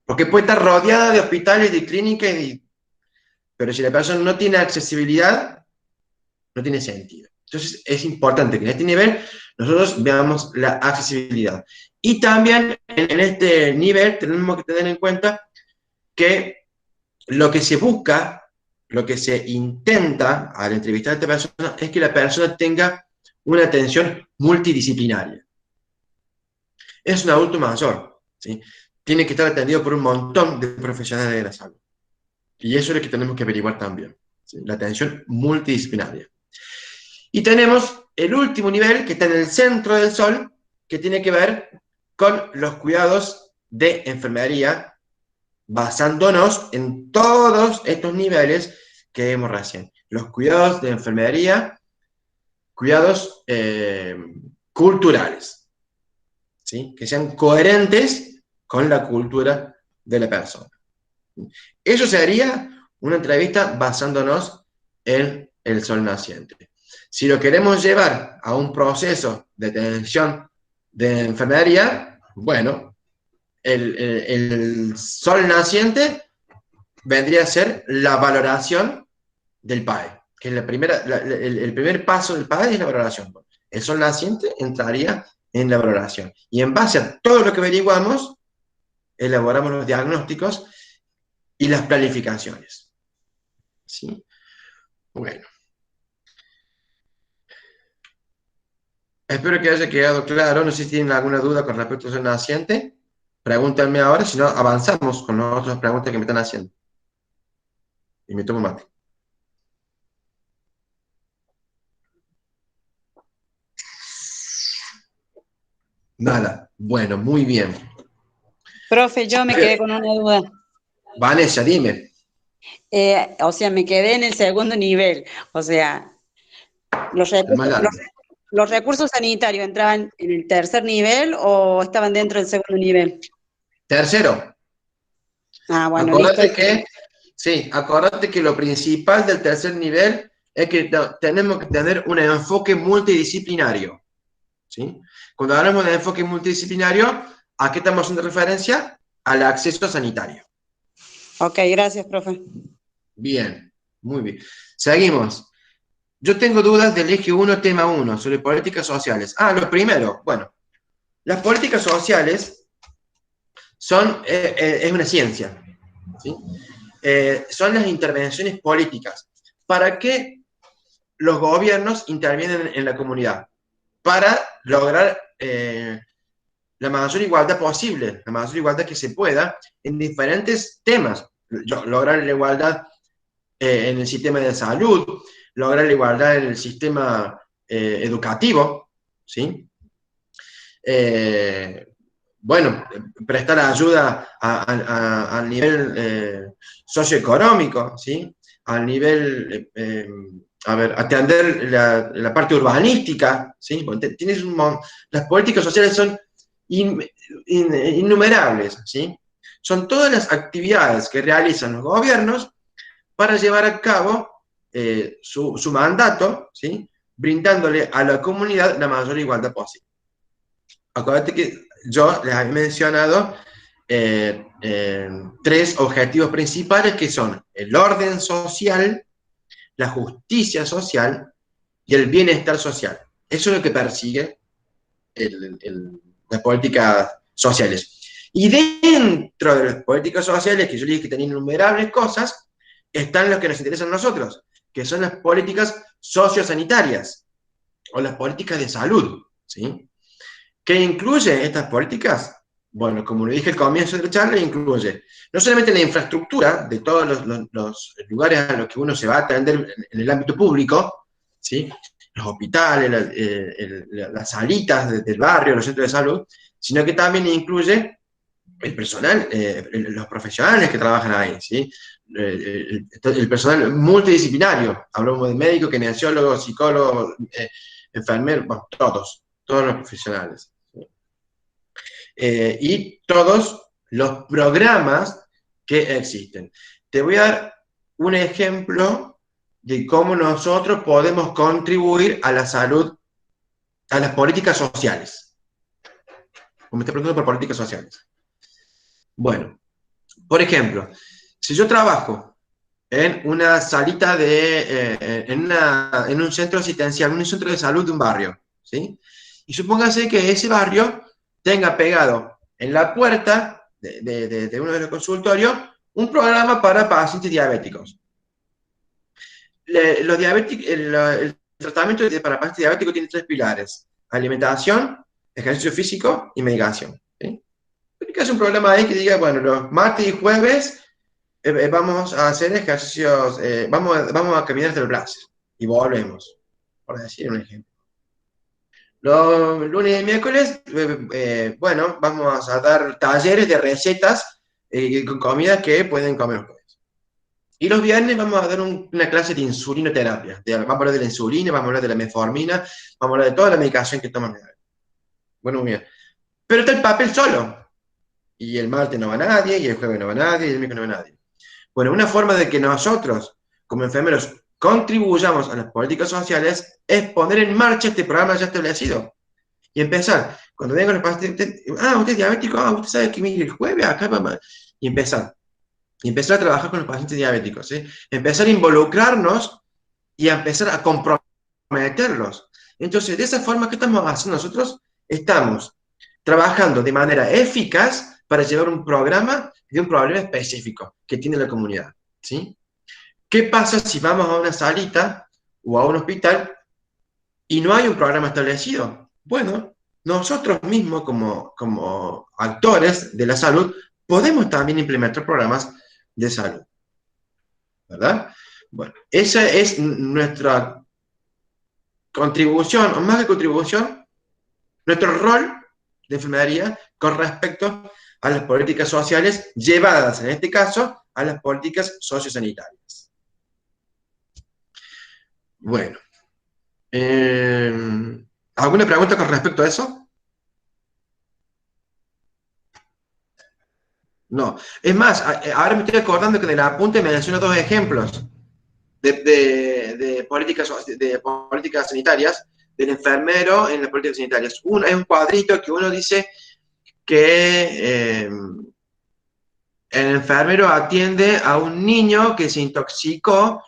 Porque puede estar rodeada de hospitales, de clínicas, pero si la persona no tiene accesibilidad, no tiene sentido. Entonces es importante que en este nivel nosotros veamos la accesibilidad. Y también en este nivel tenemos que tener en cuenta que lo que se busca, lo que se intenta al entrevistar a esta persona es que la persona tenga una atención multidisciplinaria. Es un adulto mayor, ¿sí? Tiene que estar atendido por un montón de profesionales de la salud. Y eso es lo que tenemos que averiguar también, ¿sí? La atención multidisciplinaria. Y tenemos el último nivel, que está en el centro del sol, que tiene que ver con los cuidados de enfermería, basándonos en todos estos niveles que vimos recién. Los cuidados de enfermería, cuidados culturales, ¿sí? Que sean coherentes con la cultura de la persona. Eso sería una entrevista basándonos en el sol naciente. Si lo queremos llevar a un proceso de atención de enfermería, bueno, el sol naciente vendría a ser la valoración del PAE, que es el primer paso del PAE es la valoración. El sol naciente entraría en la valoración. Y en base a todo lo que averiguamos, elaboramos los diagnósticos y las planificaciones. ¿Sí? Bueno. Espero que haya quedado claro. No sé si tienen alguna duda con respecto al sol naciente. Pregúntenme ahora, si no, avanzamos con las otras preguntas que me están haciendo. Y me tomo mate. Nada. Bueno, muy bien. Profe, yo me quedé con una duda. Vanessa, dime. O sea, me quedé en el segundo nivel. O sea, los recursos sanitarios entraban en el tercer nivel o estaban dentro del segundo nivel. Tercero. Ah, bueno, Acordate listo. acordate que lo principal del tercer nivel es que tenemos que tener un enfoque multidisciplinario. ¿Sí? Cuando hablamos de enfoque multidisciplinario, ¿a qué estamos haciendo referencia? Al acceso sanitario. Ok, gracias, profe. Bien, muy bien. Seguimos. Yo tengo dudas del eje 1, tema 1, sobre políticas sociales. Lo primero, bueno, las políticas sociales es una ciencia, ¿sí? Son las intervenciones políticas. ¿Para qué los gobiernos intervienen en la comunidad? Para lograr la mayor igualdad posible, la mayor igualdad que se pueda en diferentes temas. Lograr la igualdad en el sistema de salud, lograr la igualdad en el sistema educativo, ¿sí? Bueno, prestar ayuda al nivel socioeconómico, ¿sí? Al nivel, atender la parte urbanística, ¿sí? Las políticas sociales son innumerables, ¿sí? Son todas las actividades que realizan los gobiernos para llevar a cabo su mandato, ¿sí? Brindándole a la comunidad la mayor igualdad posible. Acuérdate que yo les había mencionado 3 objetivos principales que son el orden social, la justicia social y el bienestar social. Eso es lo que persigue las políticas sociales. Y dentro de las políticas sociales, que yo les dije que tenían innumerables cosas, están los que nos interesan a nosotros, que son las políticas sociosanitarias, o las políticas de salud, ¿sí? ¿Qué incluye estas políticas? Bueno, como lo dije al comienzo de la charla, incluye no solamente la infraestructura de todos los lugares a los que uno se va a atender en el ámbito público, ¿sí? Los hospitales, las salitas del barrio, los centros de salud, sino que también incluye el personal, los profesionales que trabajan ahí, ¿sí? El personal multidisciplinario, hablamos de médicos, kinesiólogos, psicólogos, enfermeros, bueno, todos los profesionales. ¿Sí? Y todos los programas que existen. Te voy a dar un ejemplo de cómo nosotros podemos contribuir a la salud, a las políticas sociales. Como me está preguntando por políticas sociales. Bueno, por ejemplo, si yo trabajo en una salita en un centro asistencial, un centro de salud de un barrio, ¿sí? Y supóngase que ese barrio tenga pegado en la puerta de uno de los consultorios un programa para pacientes diabéticos. El tratamiento para pacientes diabéticos tiene 3 pilares: alimentación, ejercicio físico y medicación. ¿Sí? Que es un programa ahí que diga, bueno, los martes y jueves vamos a hacer ejercicios, vamos a caminar hasta el placer y volvemos, por decir un ejemplo. Los lunes y miércoles, bueno, vamos a dar talleres de recetas con comidas que pueden comer ustedes. Y los viernes vamos a dar una clase de insulinoterapia. Vamos a hablar de la insulina, vamos a hablar de la metformina, vamos a hablar de toda la medicación que toman. Bueno, muy bien. Pero está el papel solo. Y el martes no va nadie, y el jueves no va nadie, y el miércoles no va nadie. Bueno, una forma de que nosotros, como enfermeros, contribuyamos a las políticas sociales es poner en marcha este programa ya establecido. Y empezar. Cuando vengan los pacientes, usted es diabético, usted sabe que mire el jueves acá vamos. Y empezar. Y empezar a trabajar con los pacientes diabéticos. ¿Sí? Empezar a involucrarnos y a empezar a comprometerlos. Entonces, de esa forma, ¿qué estamos haciendo nosotros? Estamos trabajando de manera eficaz para llevar un programa de un problema específico que tiene la comunidad. ¿Sí? ¿Qué pasa si vamos a una salita o a un hospital y no hay un programa establecido? Bueno, nosotros mismos como actores de la salud podemos también implementar programas de salud. ¿Verdad? Bueno, esa es nuestra contribución, o más que contribución, nuestro rol de enfermería con respecto a las políticas sociales llevadas, en este caso, a las políticas sociosanitarias. Bueno. ¿Alguna pregunta con respecto a eso? No. Es más, ahora me estoy acordando que en el apunte me menciono 2 ejemplos de políticas sanitarias, del enfermero en las políticas sanitarias. Uno es un cuadrito que uno dice que el enfermero atiende a un niño que se intoxicó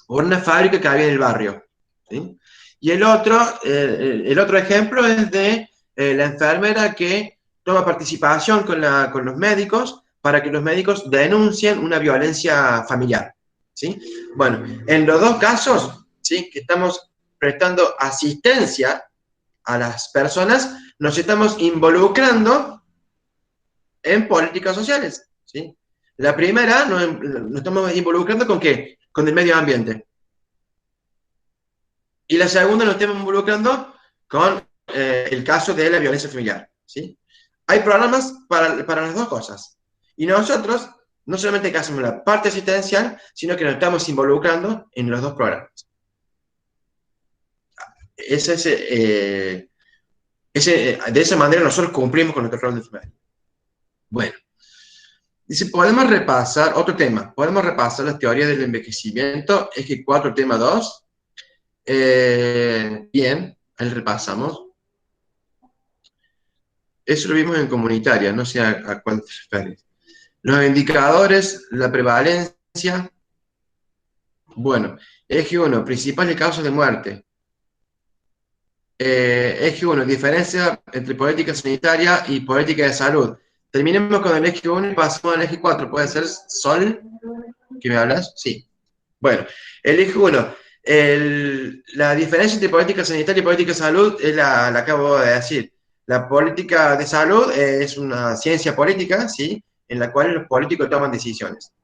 por una fábrica que había en el barrio. ¿Sí? Y el otro ejemplo es de la enfermera que toma participación con los médicos para que los médicos denuncien una violencia familiar. ¿Sí? Bueno, en los 2 casos, ¿sí?, que estamos prestando asistencia a las personas, nos estamos involucrando en políticas sociales. ¿Sí? La primera nos estamos involucrando ¿con qué? Con el medio ambiente. Y la segunda nos estamos involucrando con el caso de la violencia familiar. ¿Sí? Hay programas para las 2 cosas. Y nosotros, no solamente que hacemos la parte asistencial, sino que nos estamos involucrando en los 2 programas. De esa manera nosotros cumplimos con nuestro rol de enfermería. Bueno. Dice, podemos repasar, otro tema, podemos repasar las teorías del envejecimiento, eje 4, tema 2. Bien, ahí repasamos. Eso lo vimos en comunitaria, no sé a cuál te refieres. Los indicadores, la prevalencia. Bueno, eje 1, principales causas de muerte. Eje 1, diferencia entre política sanitaria y política de salud. Terminemos con el eje 1 y pasamos al eje 4. ¿Puede ser, Sol? ¿Que me hablas? Sí. Bueno, el eje 1. La diferencia entre política sanitaria y política de salud es la acabo de decir. La política de salud es una ciencia política, ¿sí? En la cual los políticos toman decisiones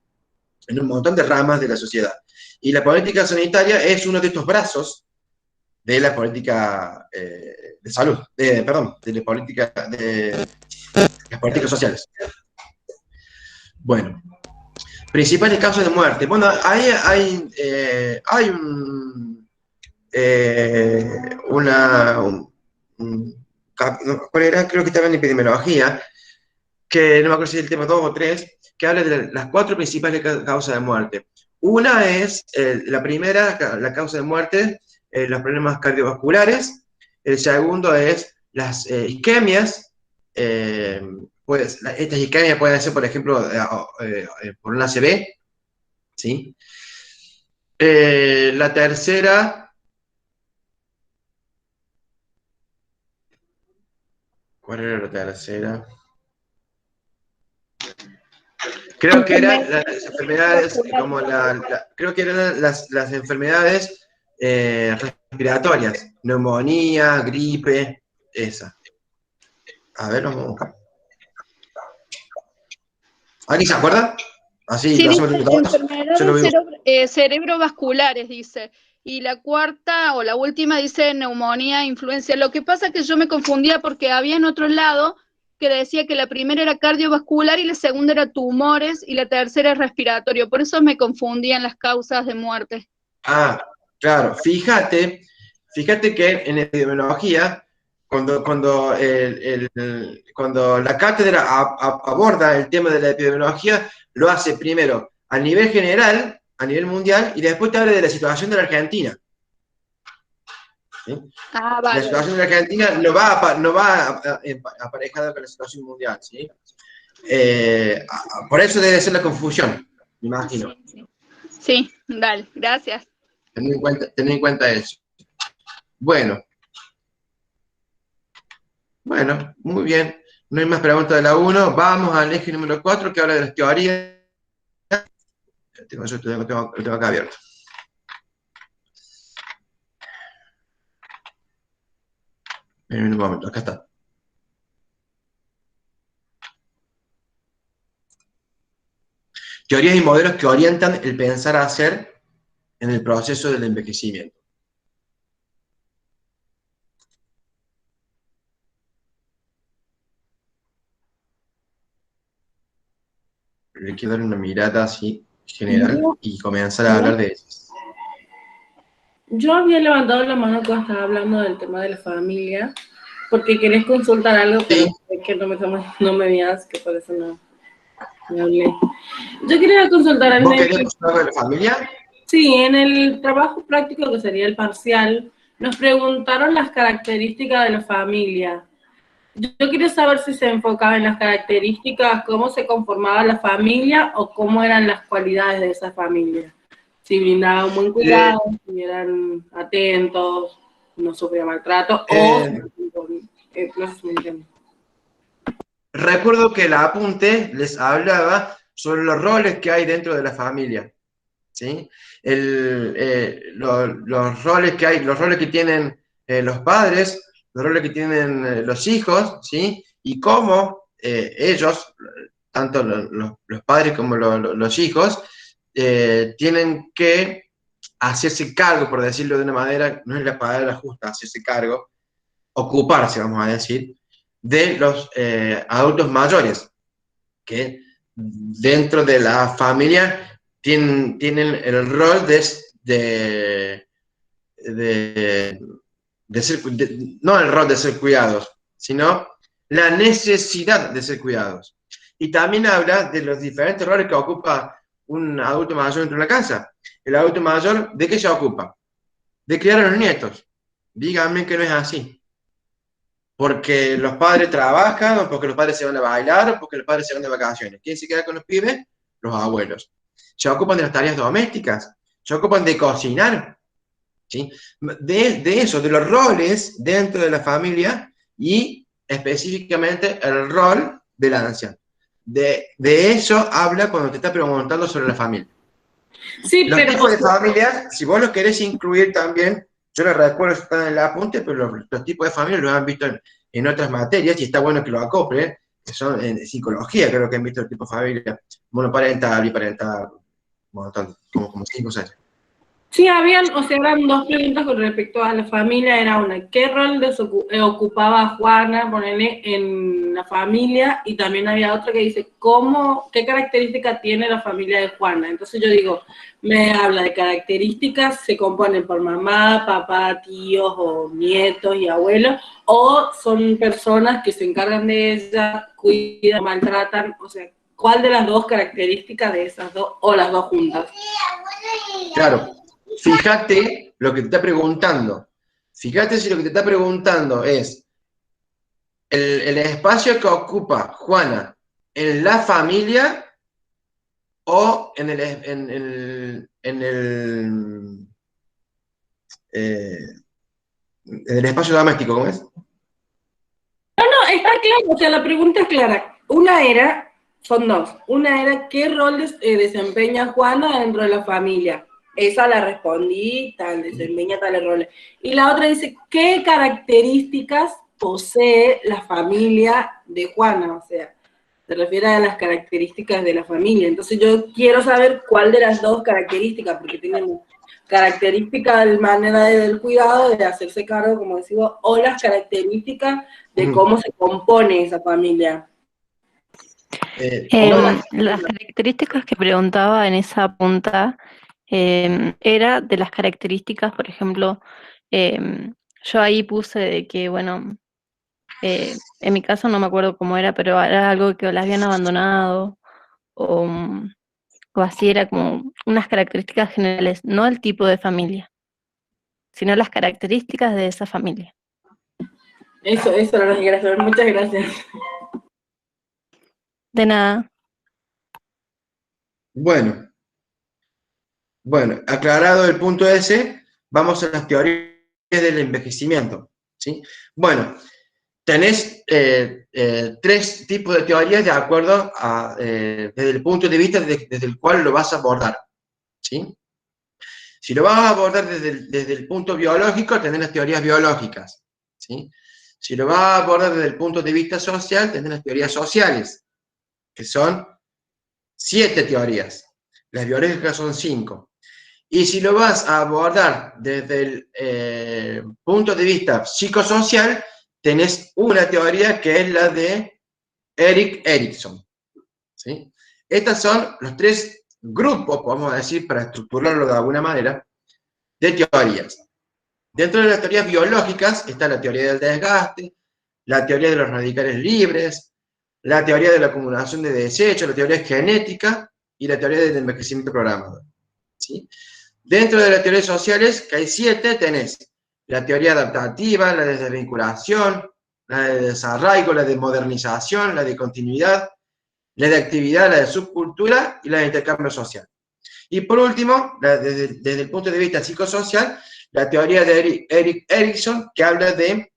en un montón de ramas de la sociedad. Y la política sanitaria es uno de estos brazos de la política de salud, perdón, de las políticas sociales. Bueno, principales causas de muerte. Bueno, hay ¿cuál era? Creo que estaba en epidemiología, que no me acuerdo si es el tema 2 o 3, que habla de las 4 principales causas de muerte. Una es, la primera, la causa de muerte, los problemas cardiovasculares. El segundo es las isquemias. Pues, estas isquemias pueden ser, por ejemplo, por un ACV, ¿sí? La tercera, ¿cuál era la tercera? Creo que eran las enfermedades, como creo que eran las enfermedades respiratorias, neumonía, gripe, esa. A ver, vamos a buscar. ¿Alguien se acuerda? Así, Sí, lo dice hacemos entre todos. enfermedades cerebrovasculares, dice. Y la cuarta o la última dice neumonía, influencia. Lo que pasa es que yo me confundía porque había en otro lado que decía que la primera era cardiovascular y la segunda era tumores y la tercera es respiratorio. Por eso me confundían las causas de muerte. Ah, claro. Fíjate que en epidemiología, cuando la cátedra aborda el tema de la epidemiología, lo hace primero a nivel general, a nivel mundial, y después te habla de la situación de la Argentina. ¿Sí? Ah, vale. La situación de la Argentina no va aparejada con la situación mundial, ¿sí? Por eso debe ser la confusión, me imagino. Sí, dale, gracias. Tener en cuenta eso. Bueno, muy bien. No hay más preguntas de la 1. Vamos al eje número 4, que habla de las teorías. Lo tengo acá abierto. En un momento, acá está. Teorías y modelos que orientan el pensar a hacer en el proceso del envejecimiento. Le quiero dar una mirada así general y comenzar a hablar de ellas. Yo había levantado la mano cuando estaba hablando del tema de la familia, porque querés consultar algo, pero es que no me veías, que por eso no hablé. Yo quería consultar ¿Vos querés consultar algo de la familia? Sí, en el trabajo práctico, que sería el parcial, nos preguntaron las características de la familia. Yo quería saber si se enfocaba en las características, cómo se conformaba la familia o cómo eran las cualidades de esa familia. Si brindaban un buen cuidado, si eran atentos, no sufrían maltrato, o no sé si me entienden. Recuerdo que el apunte les hablaba sobre los roles que hay dentro de la familia, ¿sí? Los roles que hay, los roles que tienen los padres, los roles que tienen los hijos, ¿sí? Y cómo ellos, tanto los padres como los hijos, tienen que hacerse cargo, por decirlo de una manera, no es la palabra justa, hacerse cargo, ocuparse, vamos a decir, de los adultos mayores, que dentro de la familia tienen el rol no el rol de ser cuidados, sino la necesidad de ser cuidados. Y también habla de los diferentes roles que ocupa un adulto mayor dentro de una casa. El adulto mayor, ¿de qué se ocupa? De criar a los nietos. Díganme que no es así. Porque los padres trabajan, o porque los padres se van a bailar, o porque los padres se van de vacaciones. ¿Quién se queda con los pibes? Los abuelos. Se ocupan de las tareas domésticas, se ocupan de cocinar, ¿sí? De eso, de los roles dentro de la familia y específicamente el rol del anciano. De eso habla cuando te está preguntando sobre la familia. Sí, Los pero tipos de familia, si vos los querés incluir también, yo les recuerdo, están en el apunte, pero los tipos de familia los han visto en otras materias, y está bueno que lo acople, que son en psicología, creo que han visto el tipo de familia, monoparental, biparental, un montón, como 5 o 6. sí, o sea, eran dos preguntas con respecto a la familia. Era una, ¿qué rol ocupaba Juana, ponele, en la familia? Y también había otra que dice, ¿qué característica tiene la familia de Juana? Entonces yo digo, me habla de características, se componen por mamá, papá, tíos o nietos y abuelos, o son personas que se encargan de ella, cuidan, maltratan, o sea, ¿cuál de las dos características de esas dos, o las dos juntas? Claro. Fíjate lo que te está preguntando. Fíjate si lo que te está preguntando es el espacio que ocupa Juana en la familia o en el espacio doméstico, ¿cómo es? No, está claro, o sea, la pregunta es clara. Son dos. Una era, ¿qué rol desempeña Juana dentro de la familia? Esa la respondí, tal, desempeña tales roles. Y la otra dice, ¿qué características posee la familia de Juana? O sea, se refiere a las características de la familia. Entonces yo quiero saber cuál de las dos características, porque tenemos características de manera del cuidado, de hacerse cargo, como decimos, o las características de cómo se compone esa familia. Las características que preguntaba en esa punta era de las características, por ejemplo, yo ahí puse de que, bueno, en mi caso no me acuerdo cómo era, pero era algo que las habían abandonado o así, era como unas características generales, no el tipo de familia, sino las características de esa familia. Eso era lo que quería saber. Muchas gracias. De nada. Bueno, aclarado el punto ese, vamos a las teorías del envejecimiento, ¿sí? Bueno, tenés 3 tipos de teorías de acuerdo a, desde el punto de vista desde el cual lo vas a abordar, ¿sí? Si lo vas a abordar desde el punto biológico, tenés las teorías biológicas, ¿sí? Si lo vas a abordar desde el punto de vista social, tenés las teorías sociales, que son 7 teorías. Las biológicas son 5. Y si lo vas a abordar desde el punto de vista psicosocial, tenés una teoría que es la de Erik Erikson, ¿sí? Estos son los 3 grupos, podemos decir, para estructurarlo de alguna manera, de teorías. Dentro de las teorías biológicas está la teoría del desgaste, la teoría de los radicales libres, la teoría de la acumulación de desechos, la teoría genética y la teoría del envejecimiento programado, ¿sí? Dentro de las teorías sociales, que hay 7, tenés la teoría adaptativa, la de desvinculación, la de desarraigo, la de modernización, la de continuidad, la de actividad, la de subcultura y la de intercambio social. Y por último, desde el punto de vista psicosocial, la teoría de Erik Erikson, que habla de,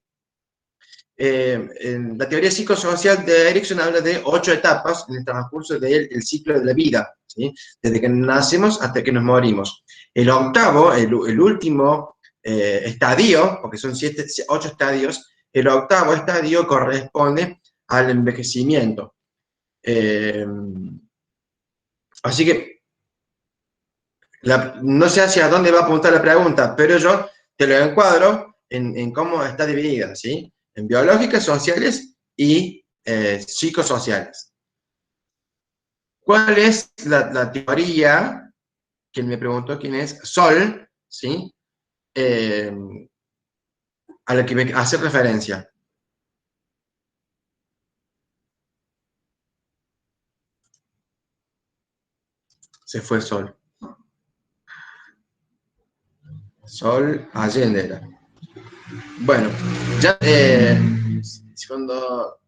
la teoría psicosocial de Erikson habla de 8 etapas en el transcurso del ciclo de la vida, ¿sí? Desde que nacemos hasta que nos morimos. El octavo, el último estadio, porque son 8 estadios, el octavo estadio corresponde al envejecimiento. Así que no sé hacia dónde va a apuntar la pregunta, pero yo te lo encuadro en cómo está dividida, ¿sí? En biológicas, sociales y psicosociales. ¿Cuál es la teoría? Quien me preguntó quién es, Sol, ¿sí? A la que me hace referencia. Se fue Sol. Sol Allende era. Bueno, ya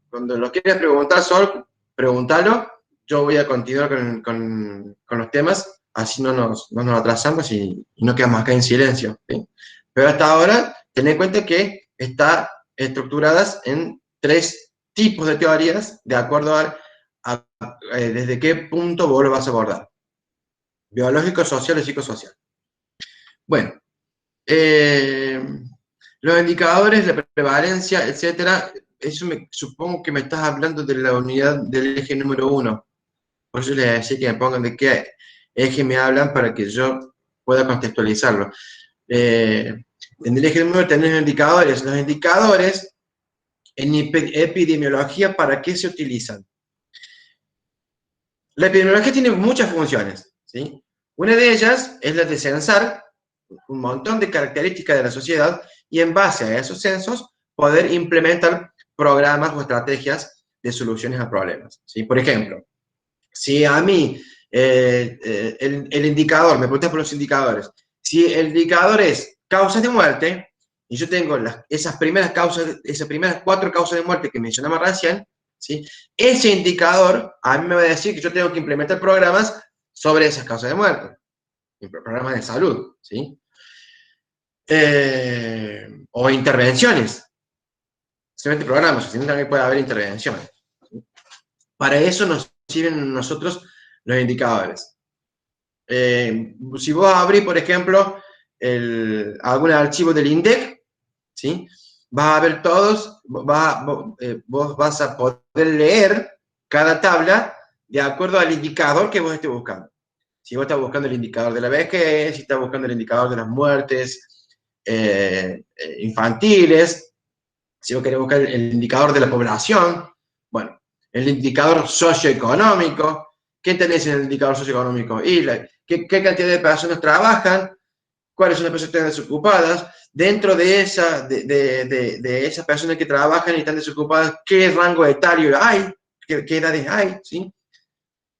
cuando lo quieras preguntar, Sol, pregúntalo. Yo voy a continuar con los temas, así no nos atrasamos y no quedamos acá en silencio, ¿sí? Pero hasta ahora, ten en cuenta que está estructuradas en 3 tipos de teorías de acuerdo a desde qué punto vos lo vas a abordar. Biológico, social y psicosocial. Bueno, los indicadores, la prevalencia, etcétera, eso supongo que me estás hablando de la unidad del eje número 1. Por eso les decía que me pongan de qué eje me hablan para que yo pueda contextualizarlo. En el eje número 1 tenemos indicadores. Los indicadores en epidemiología, ¿para qué se utilizan? La epidemiología tiene muchas funciones, ¿sí? Una de ellas es la de censar un montón de características de la sociedad y en base a esos censos poder implementar programas o estrategias de soluciones a problemas, ¿sí? Por ejemplo, si a mí el indicador, me preguntas por los indicadores, si el indicador es causas de muerte, y yo tengo esas primeras 4 causas de muerte que mencionamos recién, ¿sí? Ese indicador a mí me va a decir que yo tengo que implementar programas sobre esas causas de muerte, programas de salud, ¿sí? O intervenciones, simplemente programas, sino también puede haber intervenciones, ¿sí? Para eso nos sirven nosotros los indicadores. Si vos abrís, por ejemplo, algún archivo del INDEC, ¿sí? Vas a ver todos, vos vas a poder leer cada tabla de acuerdo al indicador que vos estés buscando. Si vos estás buscando el indicador de la vejez, si estás buscando el indicador de las muertes infantiles, si vos querés buscar el indicador de la población, bueno, el indicador socioeconómico, ¿qué tenés en el indicador socioeconómico? Y ¿qué cantidad de personas trabajan? ¿Cuáles son las personas desocupadas? Dentro de esas personas que trabajan y están desocupadas, ¿qué rango etario hay? ¿Qué edades hay? ¿Sí?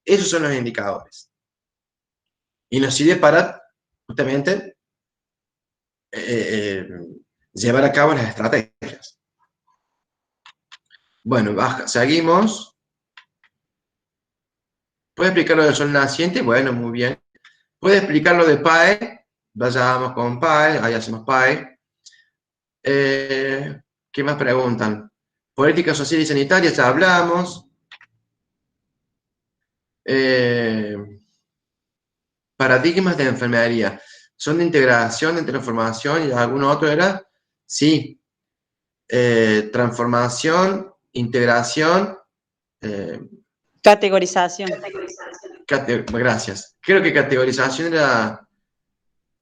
Esos son los indicadores. Y nos sirve para, justamente, llevar a cabo las estrategias. Bueno, seguimos. ¿Puede explicar lo del sol naciente? Bueno, muy bien. ¿Puede explicar lo de PAE? Vayamos con PAE, ahí hacemos PAE. ¿Qué más preguntan? Política social y sanitaria, ya hablamos. Paradigmas de enfermería. ¿Son de integración, de transformación y alguno otro era? Sí. Transformación, integración. Categorización. Gracias. Creo que categorización era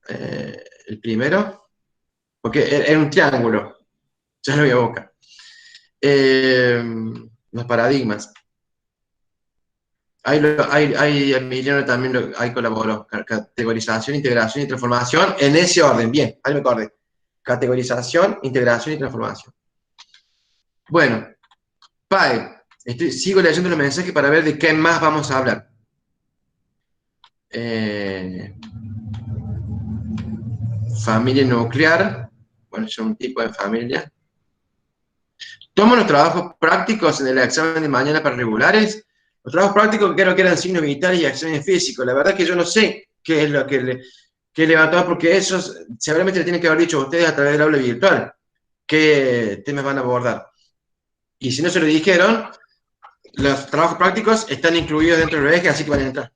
el primero, porque era un triángulo. Ya lo voy a buscar. Los paradigmas. Ahí Emiliano también ahí colaboró. Categorización, integración y transformación en ese orden. Bien, ahí me acordé. Categorización, integración y transformación. Bueno, PAE. Sigo leyendo los mensajes para ver de qué más vamos a hablar. Familia nuclear. Bueno, es un tipo de familia. Tomo los trabajos prácticos en el examen de mañana para regulares. Los trabajos prácticos creo que eran signos vitales y exámenes físicos. La verdad es que yo no sé qué es lo que le va a tomar, porque esos seguramente le tienen que haber dicho a ustedes a través del aula virtual qué temas van a abordar. Y si no se lo dijeron, los trabajos prácticos están incluidos dentro del eje, así que van a entrar.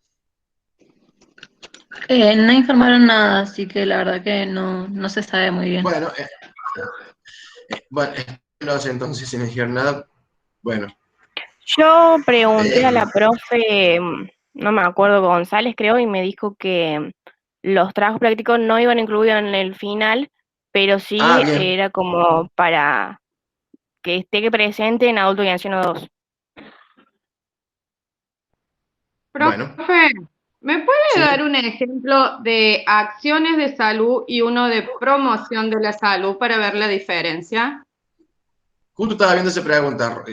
No informaron nada, así que la verdad que no se sabe muy bien. Bueno, no sé entonces si no dijeron nada. Bueno. Yo pregunté a la profe, no me acuerdo, González creo, y me dijo que los trabajos prácticos no iban incluidos en el final, pero sí era como para que esté presente en adulto y anciano 2. Profe, ¿me puede dar un ejemplo de acciones de salud y uno de promoción de la salud para ver la diferencia? Justo estaba viendo esa pregunta.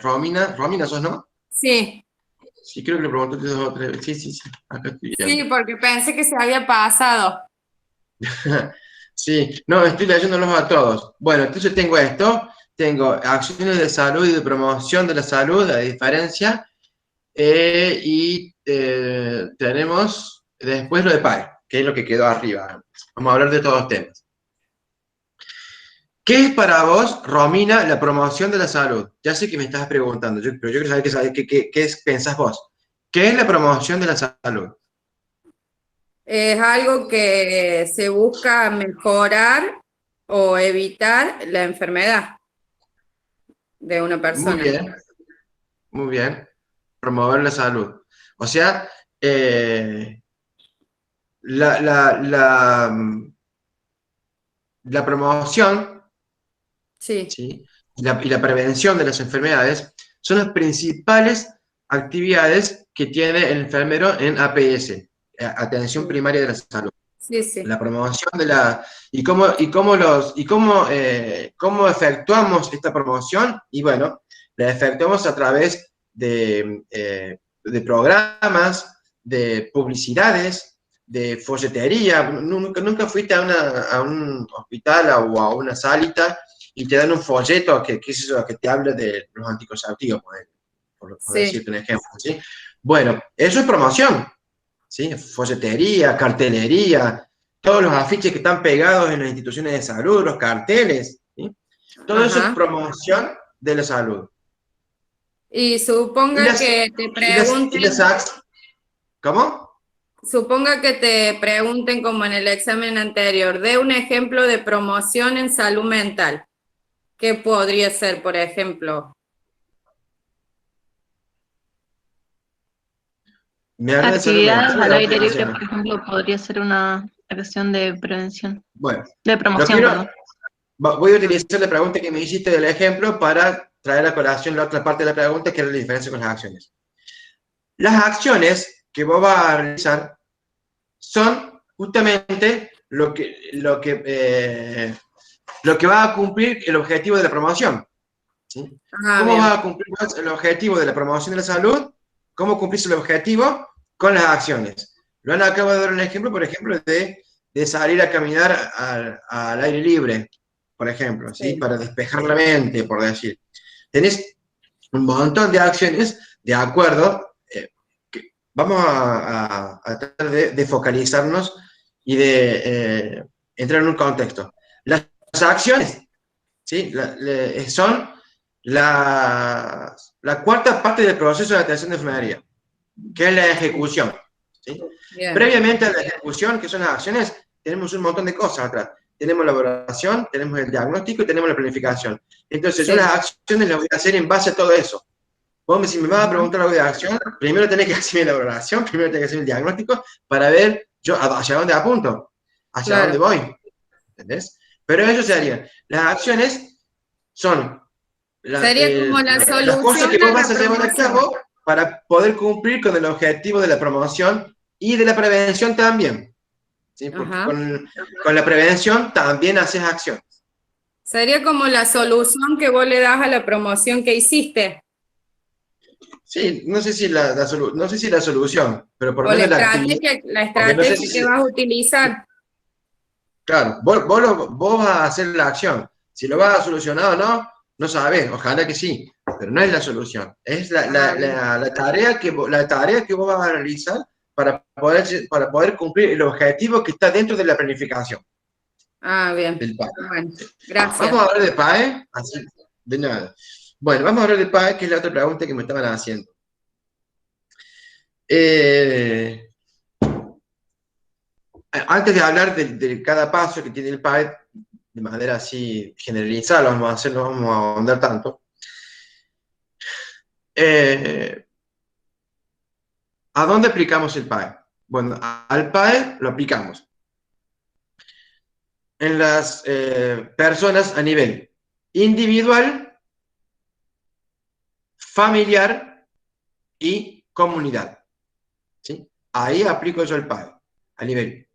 Romina, ¿sos, no? Sí. Sí, creo que le preguntaste 2 o 3. Sí. Acá estoy viendo. Sí, porque pensé que se había pasado. Sí, no, estoy leyéndolos a todos. Bueno, entonces tengo esto. Tengo acciones de salud y de promoción de la salud, la diferencia. Y tenemos después lo de PAE, que es lo que quedó arriba. Vamos a hablar de todos los temas. ¿Qué es para vos, Romina, la promoción de la salud? Ya sé que me estás preguntando, pero yo quiero saber qué pensás vos. ¿Qué es la promoción de la salud? Es algo que se busca mejorar o evitar la enfermedad de una persona. Muy bien, muy bien. Promover la salud. O sea, la promoción, Sí. ¿sí? y la prevención de las enfermedades son las principales actividades que tiene el enfermero en APS, Atención Primaria de la Salud. Sí, sí. La promoción de la... cómo efectuamos esta promoción? Y bueno, la efectuamos a través de programas, de publicidades, de folletería. Nunca fuiste a un hospital o a una salita y te dan un folleto que te habla de los anticonceptivos, por decirte un ejemplo, ¿sí? Bueno, eso es promoción, ¿sí? Folletería, cartelería, todos los afiches que están pegados en las instituciones de salud, los carteles, ¿sí? Todo eso es promoción de la salud. Y suponga que te pregunten... ¿Cómo? Suponga que te pregunten, como en el examen anterior, de un ejemplo de promoción en salud mental. ¿Qué podría ser, por ejemplo? Actividades al aire libre, por ejemplo, podría ser una acción de prevención. Bueno, de promoción, perdón. Voy a utilizar la pregunta que me hiciste del ejemplo para traer a colación la otra parte de la pregunta, que era la diferencia con las acciones. Las acciones que vos vas a realizar son justamente lo que va a cumplir el objetivo de la promoción, ¿sí? ¿Cómo va a cumplir el objetivo de la promoción de la salud? ¿Cómo cumplirse el objetivo? Con las acciones. Luana acaba de dar un ejemplo, por ejemplo, de salir a caminar al aire libre, por ejemplo, ¿sí? Para despejar la mente, por decir. Tenés un montón de acciones de acuerdo. Vamos a tratar de focalizarnos y de entrar en un contexto. Las acciones, ¿sí? Son la cuarta parte del proceso de atención de enfermería, que es la ejecución, ¿sí? Previamente a la ejecución, que son las acciones, tenemos un montón de cosas atrás. Tenemos la evaluación, tenemos el diagnóstico y tenemos la planificación. Entonces, yo las acciones las voy a hacer en base a todo eso. Vos, si me vas a preguntar algo de acción, primero tenés que hacer la evaluación, primero tenés que hacer el diagnóstico para ver yo hacia dónde apunto, hacia dónde voy. ¿Entendés? Pero eso sería. Las acciones son como la solución, las cosas que vos vas a llevar a cabo para poder cumplir con el objetivo de la promoción y de la prevención también. ¿Sí? Porque con la prevención también haces acciones. Sería como la solución que vos le das a la promoción que hiciste. Sí, no sé si la solución, pero por lo menos la estrategia que vas a utilizar. Claro, vos vas a hacer la acción. Si lo vas a solucionar o no, no sabes, ojalá que sí, pero no es la solución. Es la tarea que vos vas a realizar para poder cumplir el objetivo que está dentro de la planificación. Bien. Del PAE. Bueno, gracias. Vamos a hablar de PAE, así, de nada. Bueno, vamos a hablar de PAE, que es la otra pregunta que me estaban haciendo. Antes de hablar de cada paso que tiene el PAE, de manera así generalizada, no vamos a ahondar tanto. ¿A dónde aplicamos el PAE? Bueno, al PAE lo aplicamos en las personas a nivel individual, familiar y comunidad. ¿Sí? Ahí aplico yo el PAE, a nivel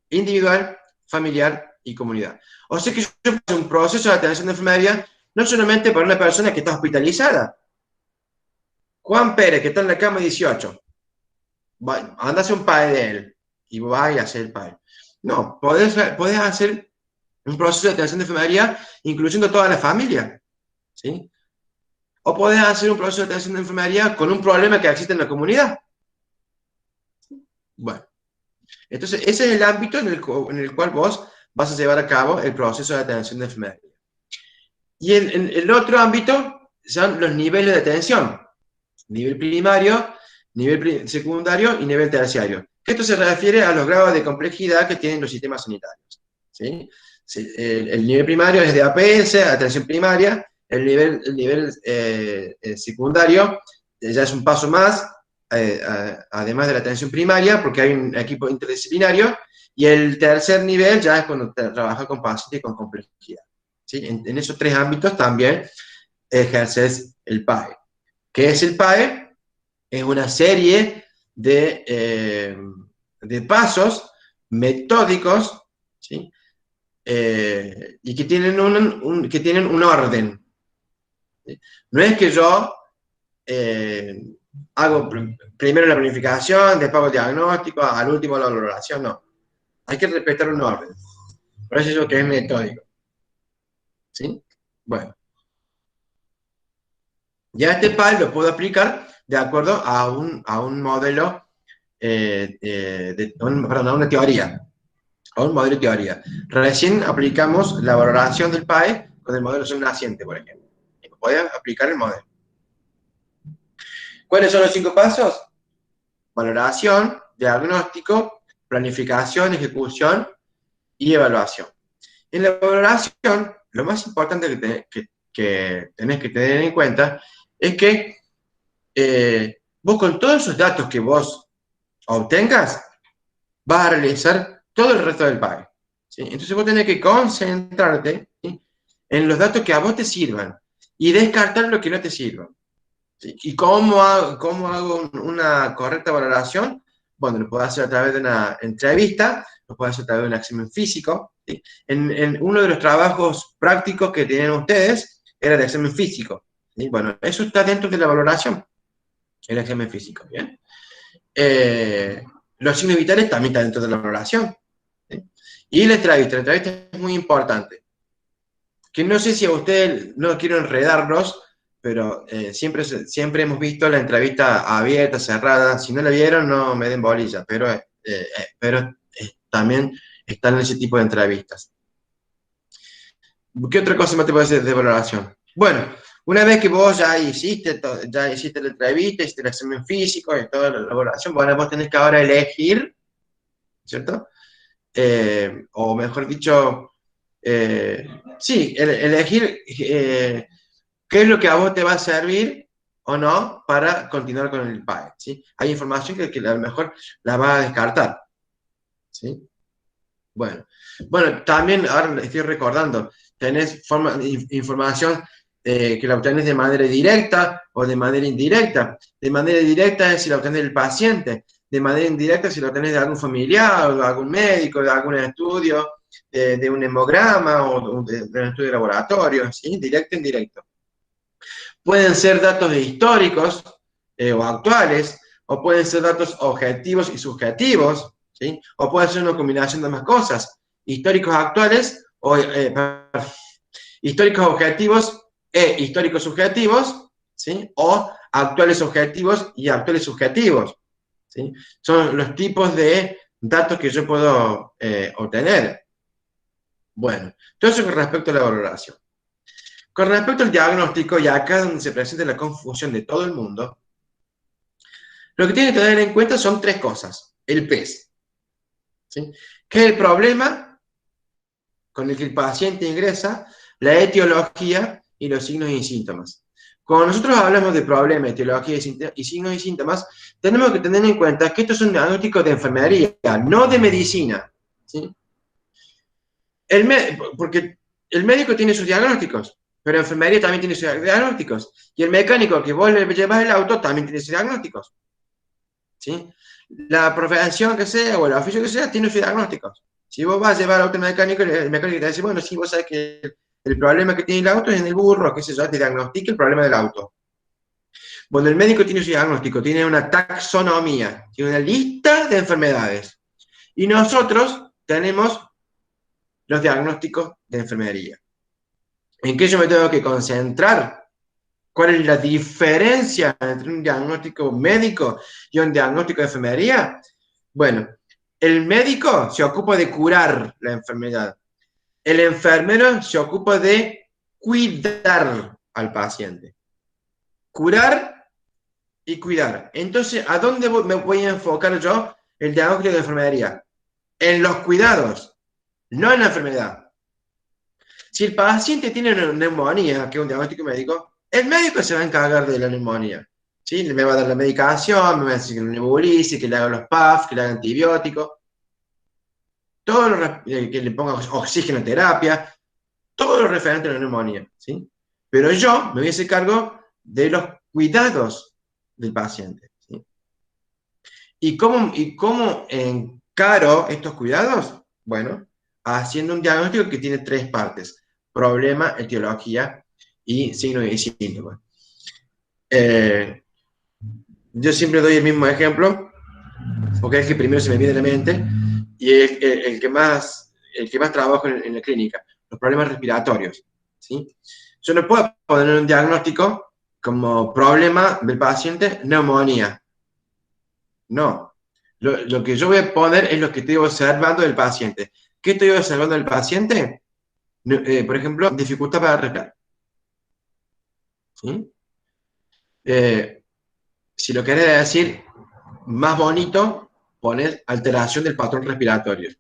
individual, familiar y comunidad. O sea que yo hago un proceso de atención de enfermería no solamente para una persona que está hospitalizada. Juan Pérez, que está en la cama 18, anda a hacer un PAE de él y va a hacer el PAE. No, podés hacer un proceso de atención de enfermería incluyendo toda la familia, ¿sí? O podés hacer un proceso de atención de enfermería con un problema que existe en la comunidad. Bueno, entonces ese es el ámbito en el cual vos vas a llevar a cabo el proceso de atención de enfermería. Y el otro ámbito son los niveles de atención. Nivel primario, nivel secundario y nivel terciario. Esto se refiere a los grados de complejidad que tienen los sistemas sanitarios. ¿Sí? El nivel primario es de APS, atención primaria. El nivel secundario ya es un paso más, además de la atención primaria, porque hay un equipo interdisciplinario. Y el tercer nivel ya es cuando trabaja con pacientes con complejidad. ¿Sí? En esos tres ámbitos también ejerces el PAE. ¿Qué es el PAE? Es una serie de pasos metódicos, ¿sí? Y que tienen un orden. ¿Sí? No es que yo hago primero la planificación, después hago el diagnóstico, al último la valoración, no. Hay que respetar un orden. Por eso es lo que es metódico. ¿Sí? Bueno. Ya este PAE lo puedo aplicar de acuerdo a un modelo, a una teoría, a un modelo de teoría. Recién aplicamos la valoración del PAE con el modelo subnaciente, por ejemplo. Voy a aplicar el modelo. ¿Cuáles son los 5 pasos? Valoración, diagnóstico, planificación, ejecución y evaluación. En la valoración, lo más importante que tenés que tener en cuenta es que vos con todos esos datos que vos obtengas, vas a realizar todo el resto del PAE. ¿Sí? Entonces vos tenés que concentrarte, ¿sí?, en los datos que a vos te sirvan y descartar lo que no te sirva. ¿Sí? ¿Y cómo hago una correcta valoración? Bueno, lo puedo hacer a través de una entrevista, lo puedo hacer a través de un examen físico. ¿Sí? En uno de los trabajos prácticos que tienen ustedes era el examen físico. ¿Sí? Bueno, eso está dentro de la valoración, el examen físico. ¿Bien? Los signos vitales también están dentro de la valoración. ¿Sí? Y la entrevista es muy importante. Que no sé si a ustedes, no quiero enredarlos, pero siempre hemos visto la entrevista abierta, cerrada. Si no la vieron, no me den bolilla, pero también están en ese tipo de entrevistas. ¿Qué otra cosa más te puedo decir de valoración? Bueno, una vez que vos ya hiciste la entrevista, hiciste el examen físico y toda la valoración, bueno, vos tenés que ahora elegir, ¿cierto? O mejor dicho, sí, elegir qué es lo que a vos te va a servir o no para continuar con el PAE. ¿Sí? Hay información que a lo mejor la va a descartar. ¿Sí? Bueno, también ahora estoy recordando, tenés información que la obtenés de manera directa o de manera indirecta. De manera directa es si la obtenés del paciente, de manera indirecta si la obtenés de algún familiar, o de algún médico, de algún estudio, de un hemograma o de un estudio de laboratorio, ¿sí? Directo e indirecto. Pueden ser datos históricos o actuales, o pueden ser datos objetivos y subjetivos, ¿sí? O puede ser una combinación de ambas cosas, históricos actuales, o históricos objetivos e históricos subjetivos, ¿sí? O actuales objetivos y actuales subjetivos, ¿sí? Son los tipos de datos que yo puedo obtener. Bueno, todo eso con respecto a la valoración. Con respecto al diagnóstico, y acá es donde se presenta la confusión de todo el mundo, lo que tiene que tener en cuenta son 3 cosas. El PES, ¿sí? ¿Qué es el problema con el que el paciente ingresa? La etiología y los signos y síntomas. Cuando nosotros hablamos de problema, etiología y signos y síntomas, tenemos que tener en cuenta que estos son diagnósticos de enfermería, no de medicina, ¿sí? Porque el médico tiene sus diagnósticos, pero la enfermería también tiene sus diagnósticos. Y el mecánico que vos le llevas el auto también tiene sus diagnósticos. ¿Sí? La profesión que sea o el oficio que sea tiene sus diagnósticos. Si vos vas a llevar al auto mecánico, el mecánico te dice, bueno, sí, vos sabés que el problema que tiene el auto es en el burro, qué sé yo, te diagnostica el problema del auto. Bueno, el médico tiene su diagnóstico, tiene una taxonomía, tiene una lista de enfermedades. Y nosotros tenemos los diagnósticos de enfermería. ¿En qué yo me tengo que concentrar? ¿Cuál es la diferencia entre un diagnóstico médico y un diagnóstico de enfermería? Bueno, el médico se ocupa de curar la enfermedad. El enfermero se ocupa de cuidar al paciente. Curar y cuidar. Entonces, ¿a dónde me voy a enfocar yo el diagnóstico de enfermería? En los cuidados, no en la enfermedad. Si el paciente tiene una neumonía, que es un diagnóstico médico, el médico se va a encargar de la neumonía. ¿Sí? Me va a dar la medicación, me va a decir que lo nebulice, que le haga los PAF, que le haga antibióticos, todo lo, que le ponga oxigenoterapia, todo lo referente a la neumonía. ¿Sí? Pero yo me voy a hacer cargo de los cuidados del paciente. ¿Sí? ¿Y cómo encaro estos cuidados? Bueno, haciendo un diagnóstico que tiene 3 partes: problema, etiología y signos y síntomas. Yo siempre doy el mismo ejemplo, porque es el que primero se me viene a la mente, y es el que más trabajo en la clínica, los problemas respiratorios. ¿Sí? Yo no puedo poner un diagnóstico como problema del paciente neumonía. No. Lo que yo voy a poner es lo que estoy observando del paciente. ¿Qué estoy observando del paciente? Por ejemplo, dificultad para respirar. ¿Sí? Si lo querés decir más bonito, poner alteración del patrón respiratorio.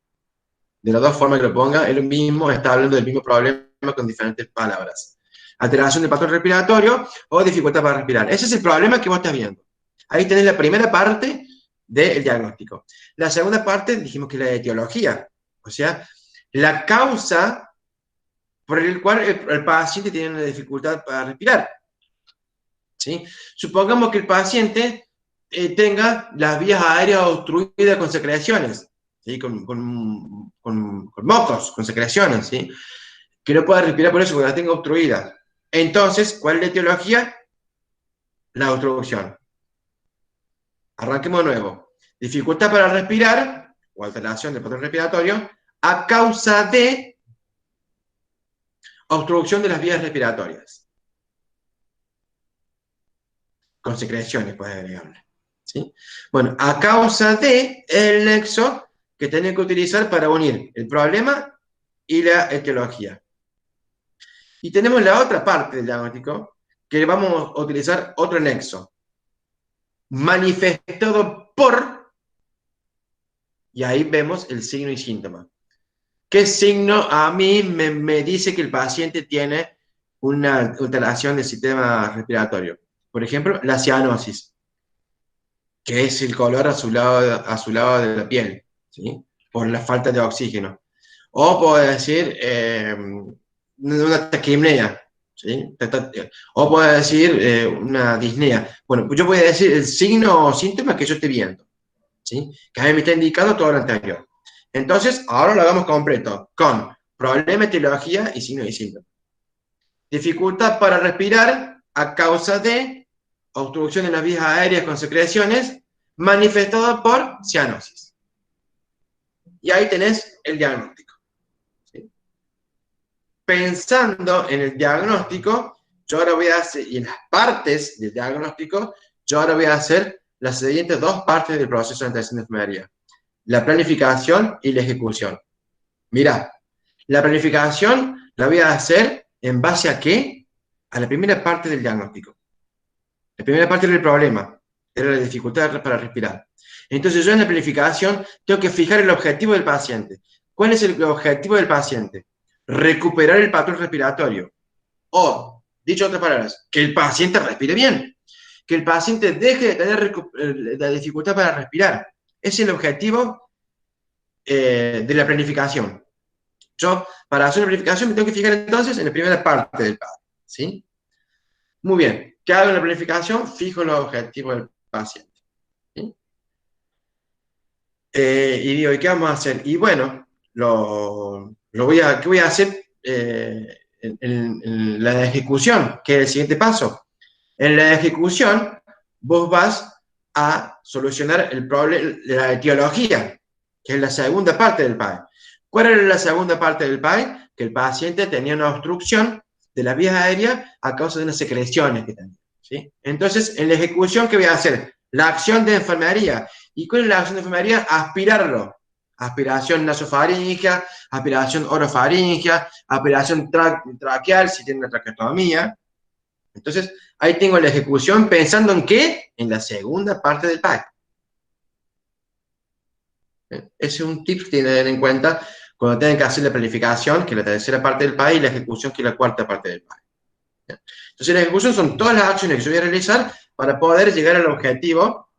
De las 2 formas que lo ponga, es lo mismo, está hablando del mismo problema con diferentes palabras. Alteración del patrón respiratorio o dificultad para respirar. Ese es el problema que vos estás viendo. Ahí tenés la primera parte del diagnóstico. La segunda parte dijimos que es la etiología, o sea, la causa por el cual el paciente tiene una dificultad para respirar. ¿Sí? Supongamos que el paciente tenga las vías aéreas obstruidas con secreciones, ¿sí? con mocos, con secreciones, ¿sí? Que no pueda respirar por eso, porque las tenga obstruidas. Entonces, ¿cuál es la etiología? La obstrucción. Arranquemos de nuevo. Dificultad para respirar, o alteración del patrón respiratorio, a causa de obstrucción de las vías respiratorias. Con secreciones, puedes agregarle. ¿Sí? Bueno, a causa de el nexo que tienen que utilizar para unir el problema y la etiología. Y tenemos la otra parte del diagnóstico, que vamos a utilizar otro nexo. Manifestado por, y ahí vemos el signo y síntoma. ¿Qué signo a mí me dice que el paciente tiene una alteración del sistema respiratorio? Por ejemplo, la cianosis, que es el color azulado de la piel, ¿sí? Por la falta de oxígeno. O puedo decir una taquipnea, ¿sí? O puedo decir una disnea. Bueno, yo voy a decir el signo o síntoma que yo esté viendo, ¿sí? Que a mí me está indicando todo lo anterior. Entonces, ahora lo hagamos completo, con problema, etiología y signo y síntoma. Dificultad para respirar a causa de obstrucción de las vías aéreas con secreciones, manifestada por cianosis. Y ahí tenés el diagnóstico. ¿Sí? Pensando en el diagnóstico, yo ahora voy a hacer, y en las partes del diagnóstico, yo ahora voy a hacer las siguientes 2 partes del proceso de atención de enfermería: la planificación y la ejecución. Mirá, la planificación la voy a hacer en base a ¿qué? A la primera parte del diagnóstico. La primera parte era el problema, era la dificultad para respirar. Entonces yo en la planificación tengo que fijar el objetivo del paciente. ¿Cuál es el objetivo del paciente? Recuperar el patrón respiratorio. O, dicho otras palabras, que el paciente respire bien. Que el paciente deje de tener la dificultad para respirar. Ese es el objetivo de la planificación. Yo, para hacer una planificación, me tengo que fijar entonces en la primera parte del PAD. ¿Sí? Muy bien. ¿Qué hago en la planificación? Fijo los objetivos del paciente. ¿Sí? Y digo, ¿y qué vamos a hacer? Y bueno, ¿qué voy a hacer en la ejecución? Que es el siguiente paso. En la ejecución, vos vas a solucionar el problema de la etiología, que es la segunda parte del PAE. ¿Cuál era la segunda parte del PAE? Que el paciente tenía una obstrucción de las vías aéreas a causa de unas secreciones que tenía. ¿Sí? Entonces, en la ejecución, ¿qué voy a hacer? La acción de enfermería. ¿Y cuál es la acción de enfermería? Aspirarlo. aspiración nasofaringea, aspiración orofaringea, aspiración traqueal, si tiene una traqueotomía. Entonces, ahí tengo la ejecución pensando en qué, en la segunda parte del PAE. Ese es un tip que tienen que tener en cuenta cuando tienen que hacer la planificación, que es la tercera parte del PAE, y la ejecución, que es la cuarta parte del PAE. Entonces, la ejecución son todas las acciones que yo voy a realizar para poder llegar al objetivo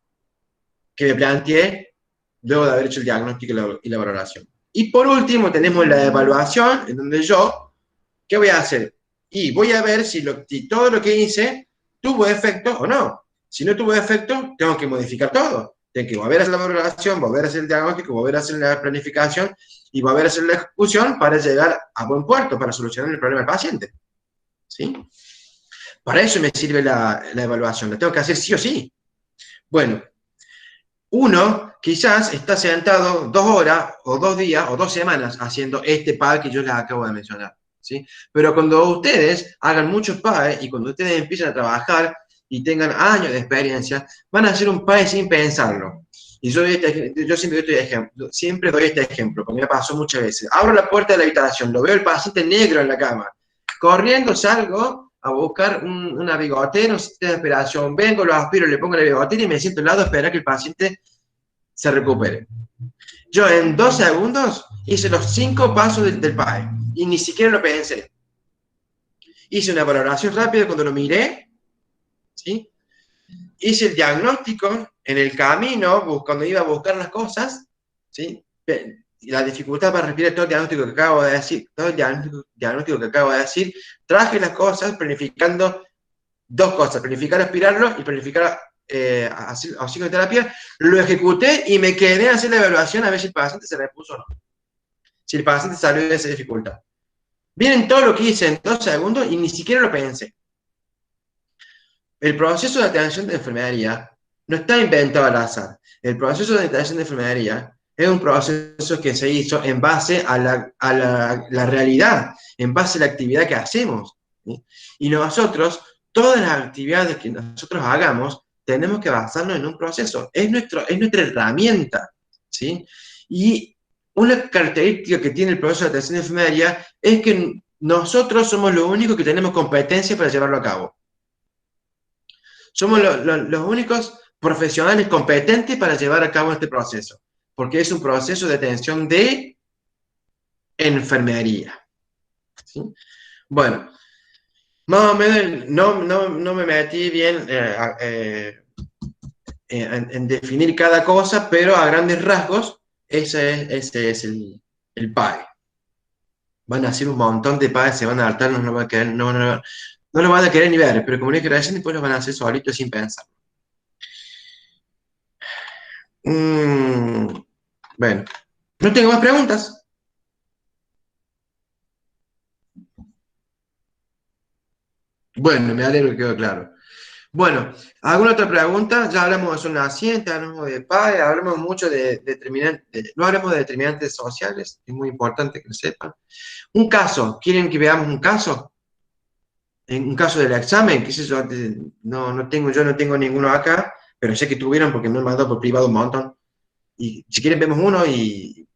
que me planteé luego de haber hecho el diagnóstico y la valoración. Y por último, tenemos la evaluación, en donde yo, ¿qué voy a hacer? Y voy a ver si todo lo que hice tuvo efecto o no. Si no tuvo efecto, tengo que modificar todo. Tengo que volver a hacer la valoración, volver a hacer el diagnóstico, volver a hacer la planificación y volver a hacer la ejecución para llegar a buen puerto, para solucionar el problema del paciente. ¿Sí? Para eso me sirve la evaluación. La tengo que hacer sí o sí. Bueno, uno quizás está sentado 2 horas, o 2 días, o 2 semanas haciendo este PAE que yo les acabo de mencionar. ¿Sí? Pero cuando ustedes hagan muchos PAE y cuando ustedes empiecen a trabajar y tengan años de experiencia, van a hacer un PAE sin pensarlo. Y yo siempre doy este ejemplo, porque me pasó muchas veces. Abro la puerta de la habitación, lo veo el paciente negro en la cama. Corriendo salgo a buscar una bigotera, un sistema de aspiración. Vengo, lo aspiro, le pongo la bigotera y me siento al lado a esperar que el paciente se recupere. Yo en 2 segundos hice los 5 pasos del PAE y ni siquiera lo pensé. Hice una valoración rápida cuando lo miré, ¿sí? Hice el diagnóstico en el camino, cuando iba a buscar las cosas, ¿sí? La dificultad para respirar todo el diagnóstico que acabo de decir, traje las cosas planificando 2 cosas, planificar aspirarlo y planificar oxigenoterapia, lo ejecuté y me quedé a hacer la evaluación a ver si el paciente se repuso o no. Si el paciente salió de esa dificultad. Miren todo lo que hice en 2 segundos y ni siquiera lo pensé. El proceso de atención de enfermería no está inventado al azar. El proceso de atención de enfermería es un proceso que se hizo en base a la realidad, en base a la actividad que hacemos. ¿Sí? Y nosotros, todas las actividades que nosotros hagamos, tenemos que basarnos en un proceso. Es nuestra herramienta. ¿Sí? Y una característica que tiene el proceso de atención de enfermería es que nosotros somos los únicos que tenemos competencia para llevarlo a cabo. Somos los únicos profesionales competentes para llevar a cabo este proceso, porque es un proceso de atención de enfermería. ¿Sí? Bueno, más o menos no me metí bien en definir cada cosa, pero a grandes rasgos, ese es el PAE. Van a hacer un montón de PAE, se van a adaptar, no lo van a querer ni ver, pero como les dije recién, después lo van a hacer solitos sin pensar. Bueno, no tengo más preguntas. Bueno, me alegro que quedó claro. Bueno, ¿alguna otra pregunta? Ya hablamos de zona naciente, hablamos de PAE, hablamos mucho de determinantes, no hablamos de determinantes sociales, es muy importante que lo sepan. Un caso, ¿quieren que veamos un caso? En un caso del examen, qué sé yo, yo no tengo ninguno acá, pero sé que tuvieron porque me han mandado por privado un montón. Y si quieren vemos uno y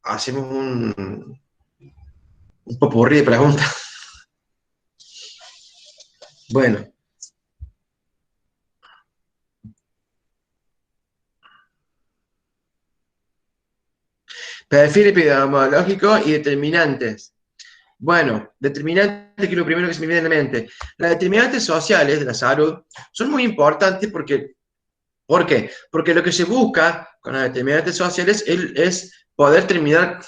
hacemos un popurrí de preguntas. Bueno. Perfil epidemiológico y determinantes. Bueno, determinantes, que es lo primero que se me viene a la mente. Las determinantes sociales de la salud son muy importantes porque, ¿por qué? Porque lo que se busca con las determinantes sociales es poder terminar,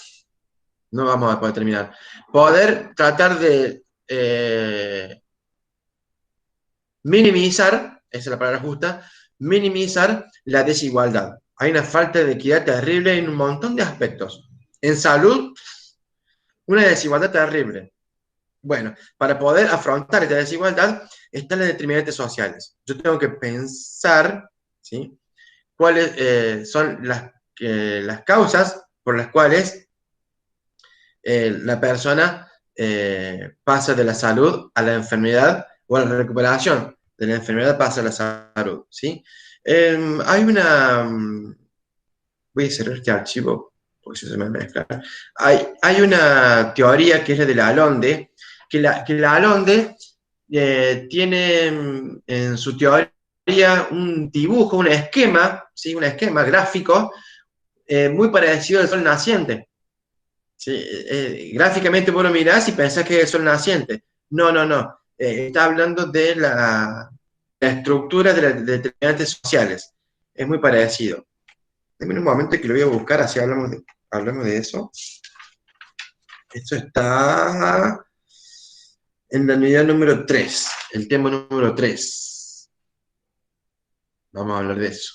no vamos a poder terminar, poder tratar de minimizar, esa es la palabra justa, minimizar la desigualdad. Hay una falta de equidad terrible en un montón de aspectos. En salud, una desigualdad terrible. Bueno, para poder afrontar esta desigualdad están las determinantes sociales. Yo tengo que pensar, ¿sí?, cuáles son las causas por las cuales la persona pasa de la salud a la enfermedad o a la recuperación. De la enfermedad pasa a la salud, ¿sí? Hay una Voy a cerrar este archivo, porque si se me mezcla. Hay una teoría que es la de Lalonde, que la Lalonde tiene en su teoría un dibujo, un esquema, ¿sí? Un esquema gráfico muy parecido al sol naciente. ¿Sí? Gráficamente vos lo mirás y pensás que es el sol naciente. No, no, no. Está hablando de la estructura de las determinantes sociales. Es muy parecido. Deme un momento que lo voy a buscar, así hablamos de eso. Esto está en la unidad número 3, el tema número 3. Vamos a hablar de eso.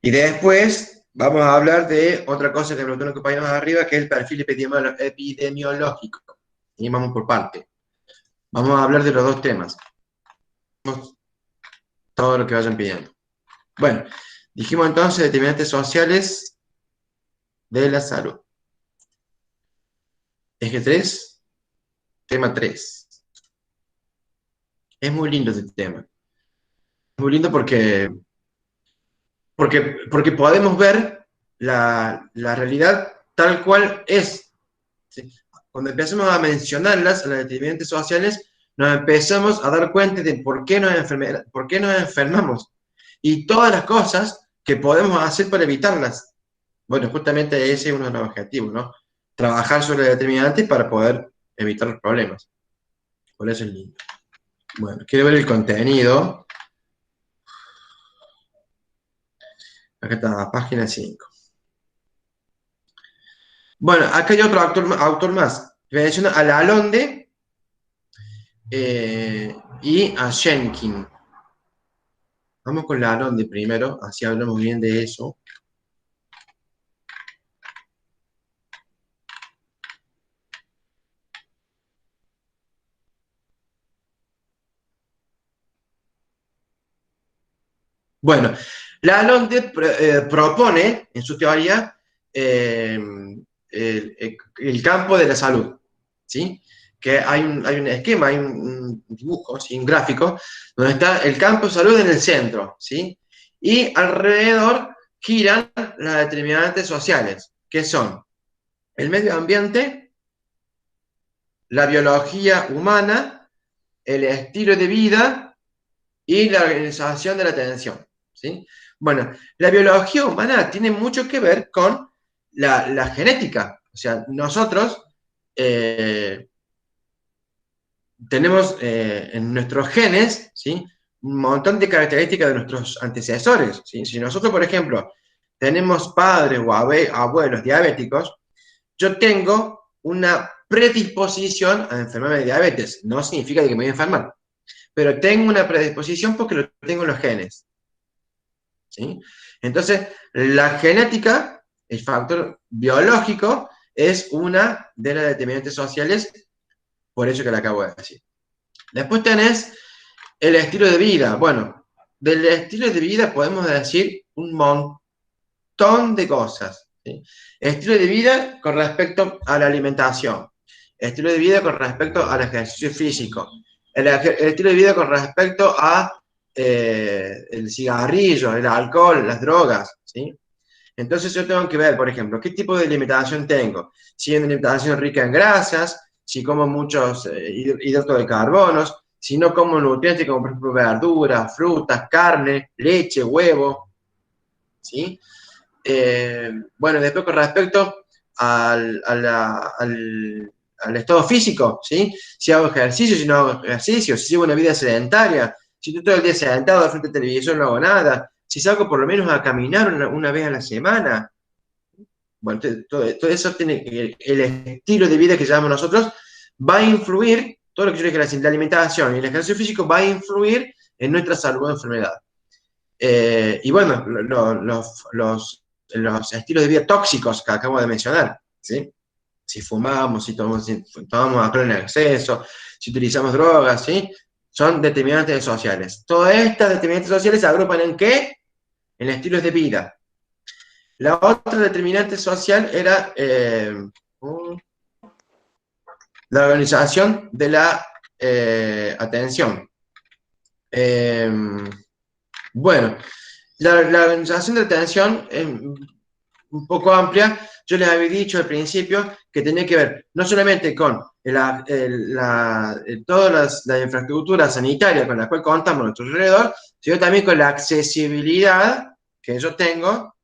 Y después vamos a hablar de otra cosa que me preguntó un compañero más arriba, que es el perfil epidemiológico. Y vamos por parte. Vamos a hablar de los dos temas. Todo lo que vayan pidiendo. Bueno, dijimos entonces determinantes sociales de la salud. Eje 3, tema 3. Es muy lindo este tema. Es muy lindo porque podemos ver la realidad tal cual es. ¿Sí? Cuando empezamos a mencionarlas, las determinantes sociales, nos empezamos a dar cuenta de por qué nos enfermamos y todas las cosas que podemos hacer para evitarlas. Bueno, justamente ese es uno de los objetivos, ¿no? Trabajar sobre determinantes para poder evitar los problemas. Por eso es lindo. Bueno, quiero ver el contenido. Acá está, página 5. Bueno, acá hay otro autor más. Menciona a Lalonde y a Schenkin. Vamos con Lalonde primero, así hablamos bien de eso. Bueno, Lalonde propone, en su teoría, el campo de la salud, ¿sí? Que hay un esquema, hay un dibujo, ¿sí? Un gráfico, donde está el campo de salud en el centro, ¿sí? Y alrededor giran las determinantes sociales, que son el medio ambiente, la biología humana, el estilo de vida y la organización de la atención, ¿sí? Bueno, la biología humana tiene mucho que ver con la genética. O sea, nosotros tenemos en nuestros genes, ¿sí? Un montón de características de nuestros antecesores, ¿sí? Si nosotros, por ejemplo, tenemos padres o abuelos diabéticos, yo tengo una predisposición a enfermarme de diabetes. No significa que me voy a enfermar, pero tengo una predisposición porque lo tengo en los genes, ¿sí? Entonces, la genética, el factor biológico, es una de las determinantes sociales, por eso que le acabo de decir. Después tenés el estilo de vida. Bueno, del estilo de vida podemos decir un montón de cosas, ¿sí? Estilo de vida con respecto a la alimentación. Estilo de vida con respecto al ejercicio físico. El estilo de vida con respecto a el cigarrillo, el alcohol, las drogas, ¿sí? Entonces yo tengo que ver, por ejemplo, qué tipo de alimentación tengo. Si es una alimentación rica en grasas, si como muchos hidratos de carbonos, si no como nutrientes como por ejemplo verduras, frutas, carne, leche, huevo, ¿sí? Bueno, después con respecto al estado físico, ¿sí? Si hago ejercicio, si no hago ejercicio, si llevo una vida sedentaria, si estoy todo el día sentado frente al televisor no hago nada, si salgo por lo menos a caminar una vez a la semana. Bueno, todo eso tiene, el estilo de vida que llevamos nosotros va a influir, todo lo que yo dije, la alimentación y el ejercicio físico va a influir en nuestra salud o enfermedad. Y bueno, los estilos de vida tóxicos que acabo de mencionar, ¿sí? Si fumamos, si tomamos alcohol en exceso, si utilizamos drogas, ¿sí? Son determinantes sociales. Todas estas determinantes sociales se agrupan ¿en qué? En estilos de vida. La otra determinante social era la organización de la atención. Bueno, la organización de atención es un poco amplia. Yo les había dicho al principio que tenía que ver no solamente con toda la infraestructura sanitaria con la cual contamos a nuestro alrededor, sino también con la accesibilidad que yo tengo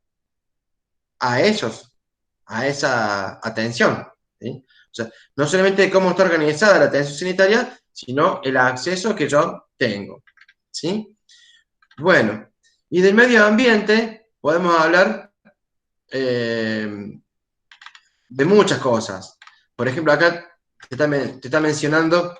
a esa atención, ¿sí? O sea, no solamente cómo está organizada la atención sanitaria, sino el acceso que yo tengo, ¿sí? Bueno, y del medio ambiente podemos hablar de muchas cosas. Por ejemplo, acá te está mencionando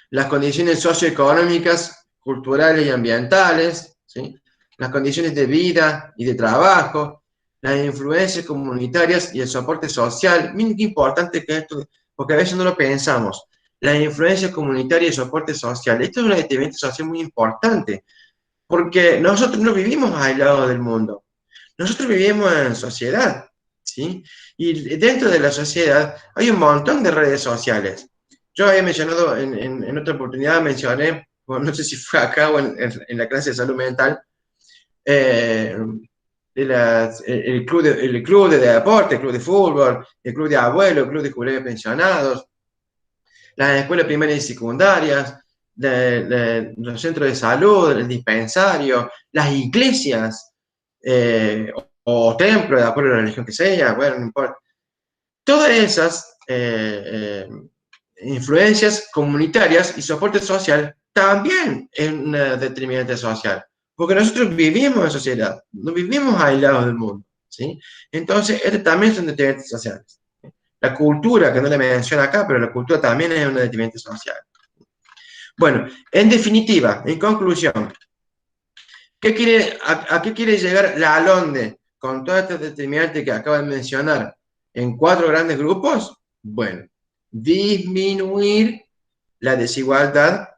las condiciones socioeconómicas, culturales y ambientales, ¿sí? Las condiciones de vida y de trabajo, las influencias comunitarias y el soporte social. Miren qué importante que esto, porque a veces no lo pensamos. Las influencias comunitarias y el soporte social. Esto es una determinante social muy importante, porque nosotros no vivimos aislados del mundo. Nosotros vivimos en sociedad, ¿sí? Y dentro de la sociedad hay un montón de redes sociales. Yo había mencionado, en otra oportunidad mencioné, bueno, no sé si fue acá o en la clase de salud mental, el club de deporte, el club de fútbol, el club de abuelos, el club de jubilados pensionados, las escuelas primarias y secundarias, los centros de salud, el dispensario, las iglesias, o templos, de acuerdo a la religión que sea, bueno, no importa. Todas esas influencias comunitarias y soporte social también es una determinante social, porque nosotros vivimos en sociedad, no vivimos aislados del mundo, ¿sí? Entonces, estos también son determinantes sociales. La cultura, que no le menciona acá, pero la cultura también es una determinante social. Bueno, en definitiva, en conclusión, ¿a qué quiere llegar la ALONDE con todas estas determinantes que acabo de mencionar en 4 grandes grupos? Bueno, disminuir la desigualdad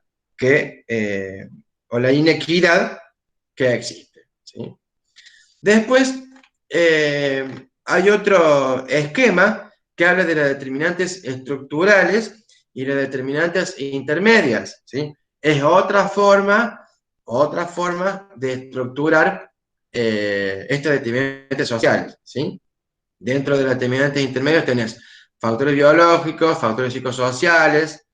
o la inequidad que existe, ¿sí? Después, hay otro esquema que habla de las determinantes estructurales y las determinantes intermedias, ¿sí? Es otra forma de estructurar estas determinantes sociales, ¿sí? Dentro de las determinantes intermedias tenés factores biológicos, factores psicosociales,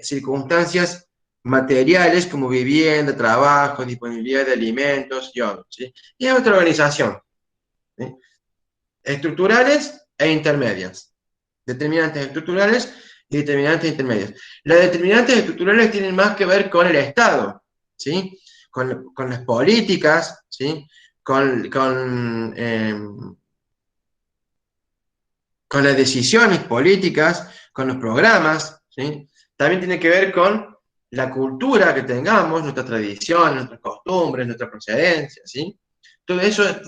circunstancias materiales como vivienda, trabajo, disponibilidad de alimentos y otros, ¿sí? Y es otra organización, ¿sí? Estructurales e intermedias. Determinantes estructurales y determinantes intermedias. Las determinantes estructurales tienen más que ver con el Estado, ¿sí? Con las políticas, ¿sí? Con las decisiones políticas, con los programas, ¿sí? También tiene que ver con la cultura que tengamos, nuestras tradiciones, nuestras costumbres, nuestra procedencia, ¿sí? Todo eso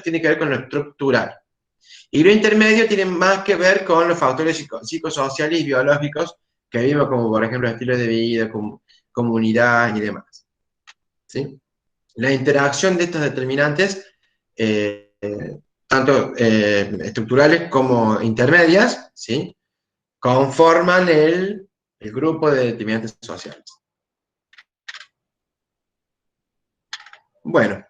tiene que ver con lo estructural. Y lo intermedio tiene más que ver con los factores psicosociales y biológicos que vimos, como por ejemplo estilos de vida, comunidad y demás, ¿sí? La interacción de estos determinantes, tanto estructurales como intermedias, ¿sí? Conforman el grupo de determinantes sociales. Bueno.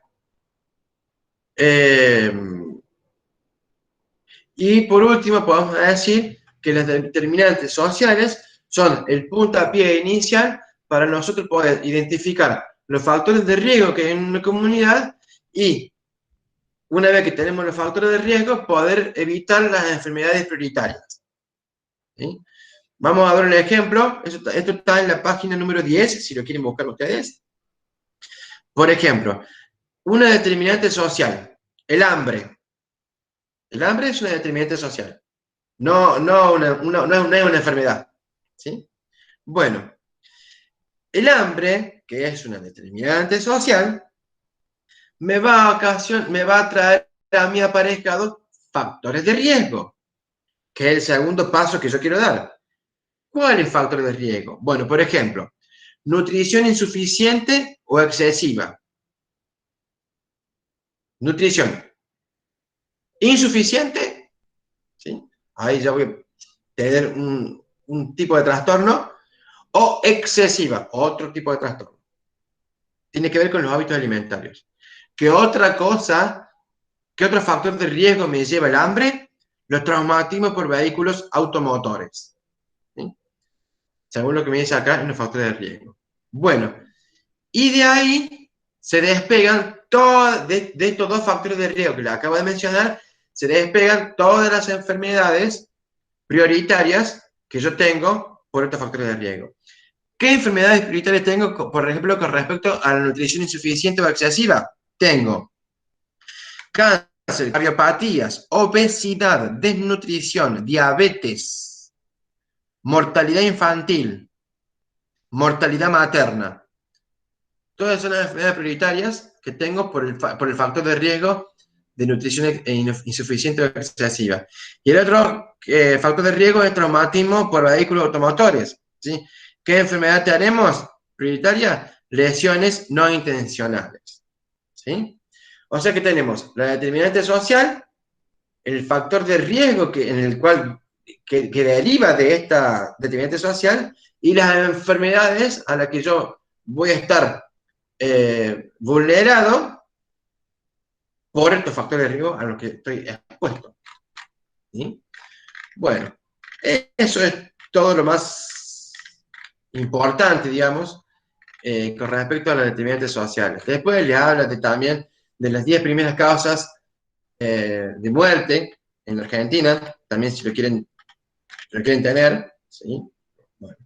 Y por último podemos decir que las determinantes sociales son el puntapié inicial para nosotros poder identificar los factores de riesgo que hay en una comunidad y, una vez que tenemos los factores de riesgo, poder evitar las enfermedades prioritarias, ¿sí? Vamos a ver un ejemplo. Esto está en la página número 10, si lo quieren buscar ustedes. Por ejemplo, una determinante social, el hambre. El hambre es una determinante social. No es una enfermedad, ¿sí? Bueno, el hambre, que es una determinante social, me va a traer a mí aparejados factores de riesgo, que es el segundo paso que yo quiero dar. ¿Cuál es el factor de riesgo? Bueno, por ejemplo, nutrición insuficiente o excesiva. Nutrición insuficiente, ¿sí? Ahí ya voy a tener un tipo de trastorno, o excesiva, otro tipo de trastorno, tiene que ver con los hábitos alimentarios. ¿Qué otra cosa, qué otro factor de riesgo me lleva el hambre? Los traumatismos por vehículos automotores. ¿Sí? Según lo que me dice acá, en los factores de riesgo. Bueno, y de ahí se despegan de estos dos factores de riesgo que les acabo de mencionar, se despegan todas las enfermedades prioritarias que yo tengo por estos factores de riesgo. ¿Qué enfermedades prioritarias tengo, por ejemplo, con respecto a la nutrición insuficiente o excesiva? Tengo cáncer, cardiopatías, obesidad, desnutrición, diabetes, mortalidad infantil, mortalidad materna. Todas son las enfermedades prioritarias que tengo por el factor de riesgo de nutrición insuficiente o excesiva. Y el otro factor de riesgo es traumatismo por vehículos automotores. ¿Sí? ¿Qué enfermedad tenemos prioritaria? Lesiones no intencionales. ¿Sí? O sea que tenemos la determinante social, el factor de riesgo que deriva de esta determinante social y las enfermedades a las que yo voy a estar vulnerado por estos factores de riesgo a los que estoy expuesto. ¿Sí? Bueno, eso es todo lo más importante, digamos, con respecto a las determinantes sociales. Después le habla también de las 10 primeras causas de muerte en la Argentina, también si lo quieren tener. ¿Sí? Bueno.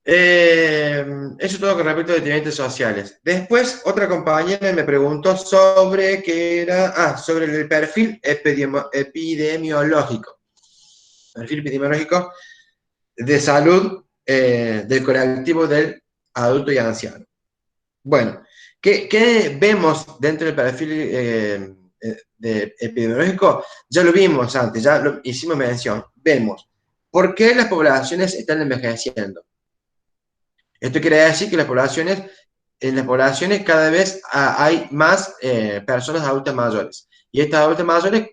Eso todo con respecto a determinantes sociales. Después, otra compañera me preguntó sobre qué era, sobre el perfil epidemiológico. Perfil epidemiológico de salud del colectivo del adulto y anciano. Bueno, ¿qué vemos dentro del perfil epidemiológico? Ya lo vimos antes, ya lo hicimos mención. Vemos por qué las poblaciones están envejeciendo. Esto quiere decir que en las poblaciones cada vez hay más personas adultas mayores. Y estas adultas mayores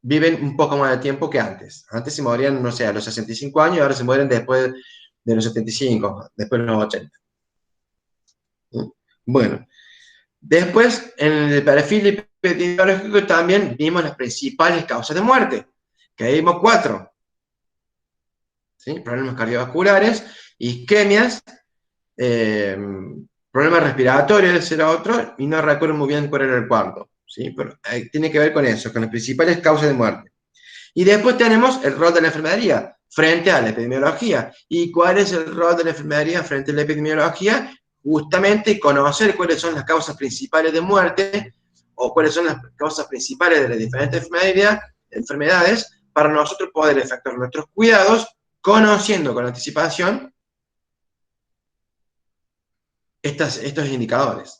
viven un poco más de tiempo que antes. Antes se morían, no sé, a los 65 años y ahora se mueren después de los 75, después de los 80. Bueno, después en el perfil epidemiológico también vimos las principales causas de muerte, que ahí vimos 4. ¿Sí? Problemas cardiovasculares, isquemias, problemas respiratorios era otro, y no recuerdo muy bien cuál era el cuarto. ¿Sí? Pero tiene que ver con eso, con las principales causas de muerte. Y después tenemos el rol de la enfermería frente a la epidemiología. ¿Y cuál es el rol de la enfermería frente a la epidemiología? Justamente conocer cuáles son las causas principales de muerte o cuáles son las causas principales de las diferentes enfermedades para nosotros poder efectuar nuestros cuidados conociendo con anticipación estos indicadores.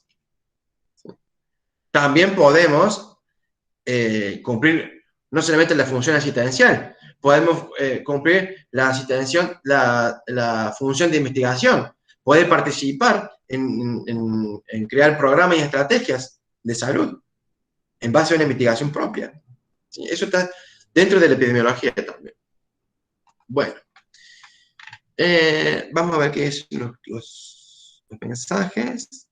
También podemos cumplir no solamente la función asistencial, podemos cumplir la función de investigación, poder participar en crear programas y estrategias de salud en base a una investigación propia. ¿Sí? Eso está dentro de la epidemiología también. Bueno, vamos a ver qué es los mensajes.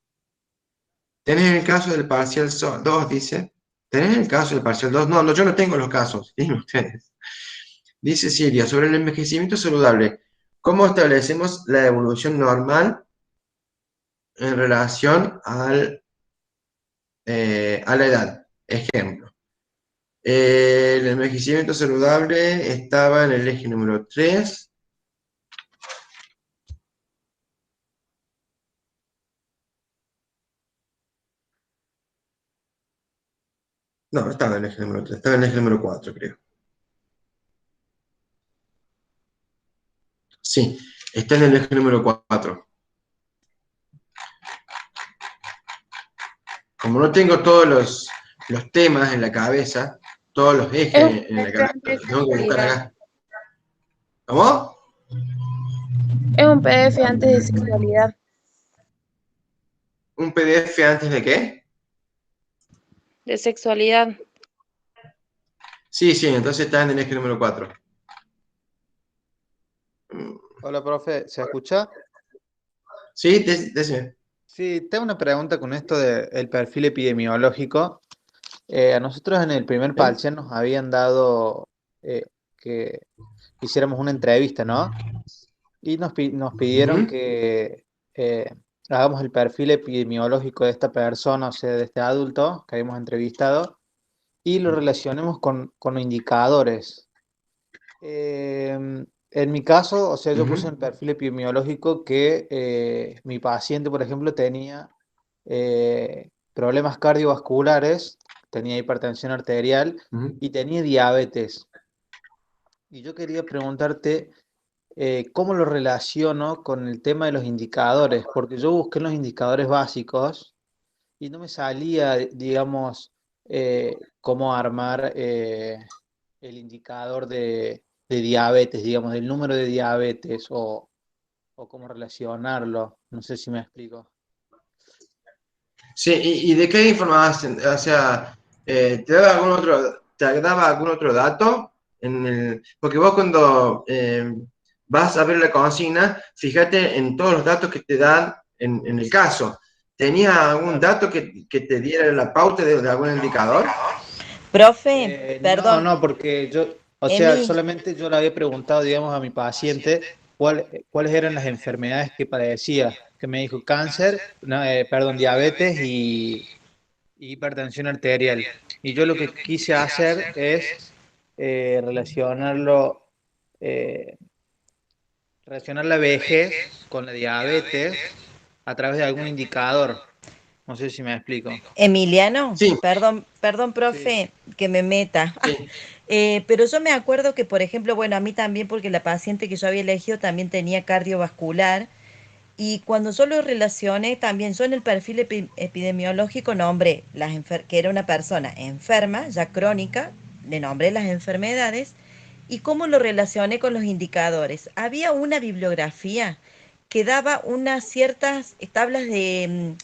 Tenés el caso del parcial 2, dice. ¿Tenés el caso del parcial 2? No, yo no tengo los casos. Dime ustedes. Dice Silvia, sobre el envejecimiento saludable, ¿cómo establecemos la evolución normal en relación a la edad? Ejemplo. El envejecimiento saludable estaba en el eje número 3. No, estaba en el eje número 3, estaba en el eje número 4, creo. Sí, está en el eje número 4. Como no tengo todos los temas en la cabeza, todos los ejes en la cabeza, los tengo que buscar acá. ¿Cómo? Es un PDF antes de sexualidad. ¿Un PDF antes de qué? De sexualidad. Sí, entonces está en el eje número 4. Hola, profe, ¿se escucha? Sí, decime. Sí, tengo una pregunta con esto del perfil epidemiológico. A nosotros en el primer parcial nos habían dado que hiciéramos una entrevista, ¿no? Y nos pidieron que hagamos el perfil epidemiológico de esta persona, o sea, de este adulto que habíamos entrevistado, y lo relacionemos con indicadores. En mi caso, o sea, yo puse en el perfil epidemiológico que mi paciente, por ejemplo, tenía problemas cardiovasculares, tenía hipertensión arterial y tenía diabetes. Y yo quería preguntarte cómo lo relaciono con el tema de los indicadores, porque yo busqué los indicadores básicos y no me salía, digamos, cómo armar el indicador de diabetes, digamos, del número de diabetes o cómo relacionarlo. No sé si me explico. Sí, ¿y de qué información? O sea, ¿te daba algún otro dato? Porque vos cuando vas a ver la consigna, fíjate en todos los datos que te dan en el caso. ¿Tenía algún dato que te diera la pauta de algún indicador? Profe, perdón. No, porque yo, o sea, solamente yo le había preguntado, digamos, a mi paciente cuáles eran las enfermedades que padecía, que me dijo cáncer, perdón, diabetes y hipertensión arterial. Y yo lo que quise hacer es relacionarlo, relacionar la vejez con la diabetes a través de algún indicador. No sé si me explico. Emiliano, Sí. perdón, profe, que me meta. Pero yo me acuerdo que, por ejemplo, bueno, a mí también, porque la paciente que yo había elegido también tenía cardiovascular, y cuando yo lo relacioné, también yo en el perfil epidemiológico nombré que era una persona enferma, ya crónica, le nombré las enfermedades, y cómo lo relacioné con los indicadores. Había una bibliografía que daba unas ciertas tablas de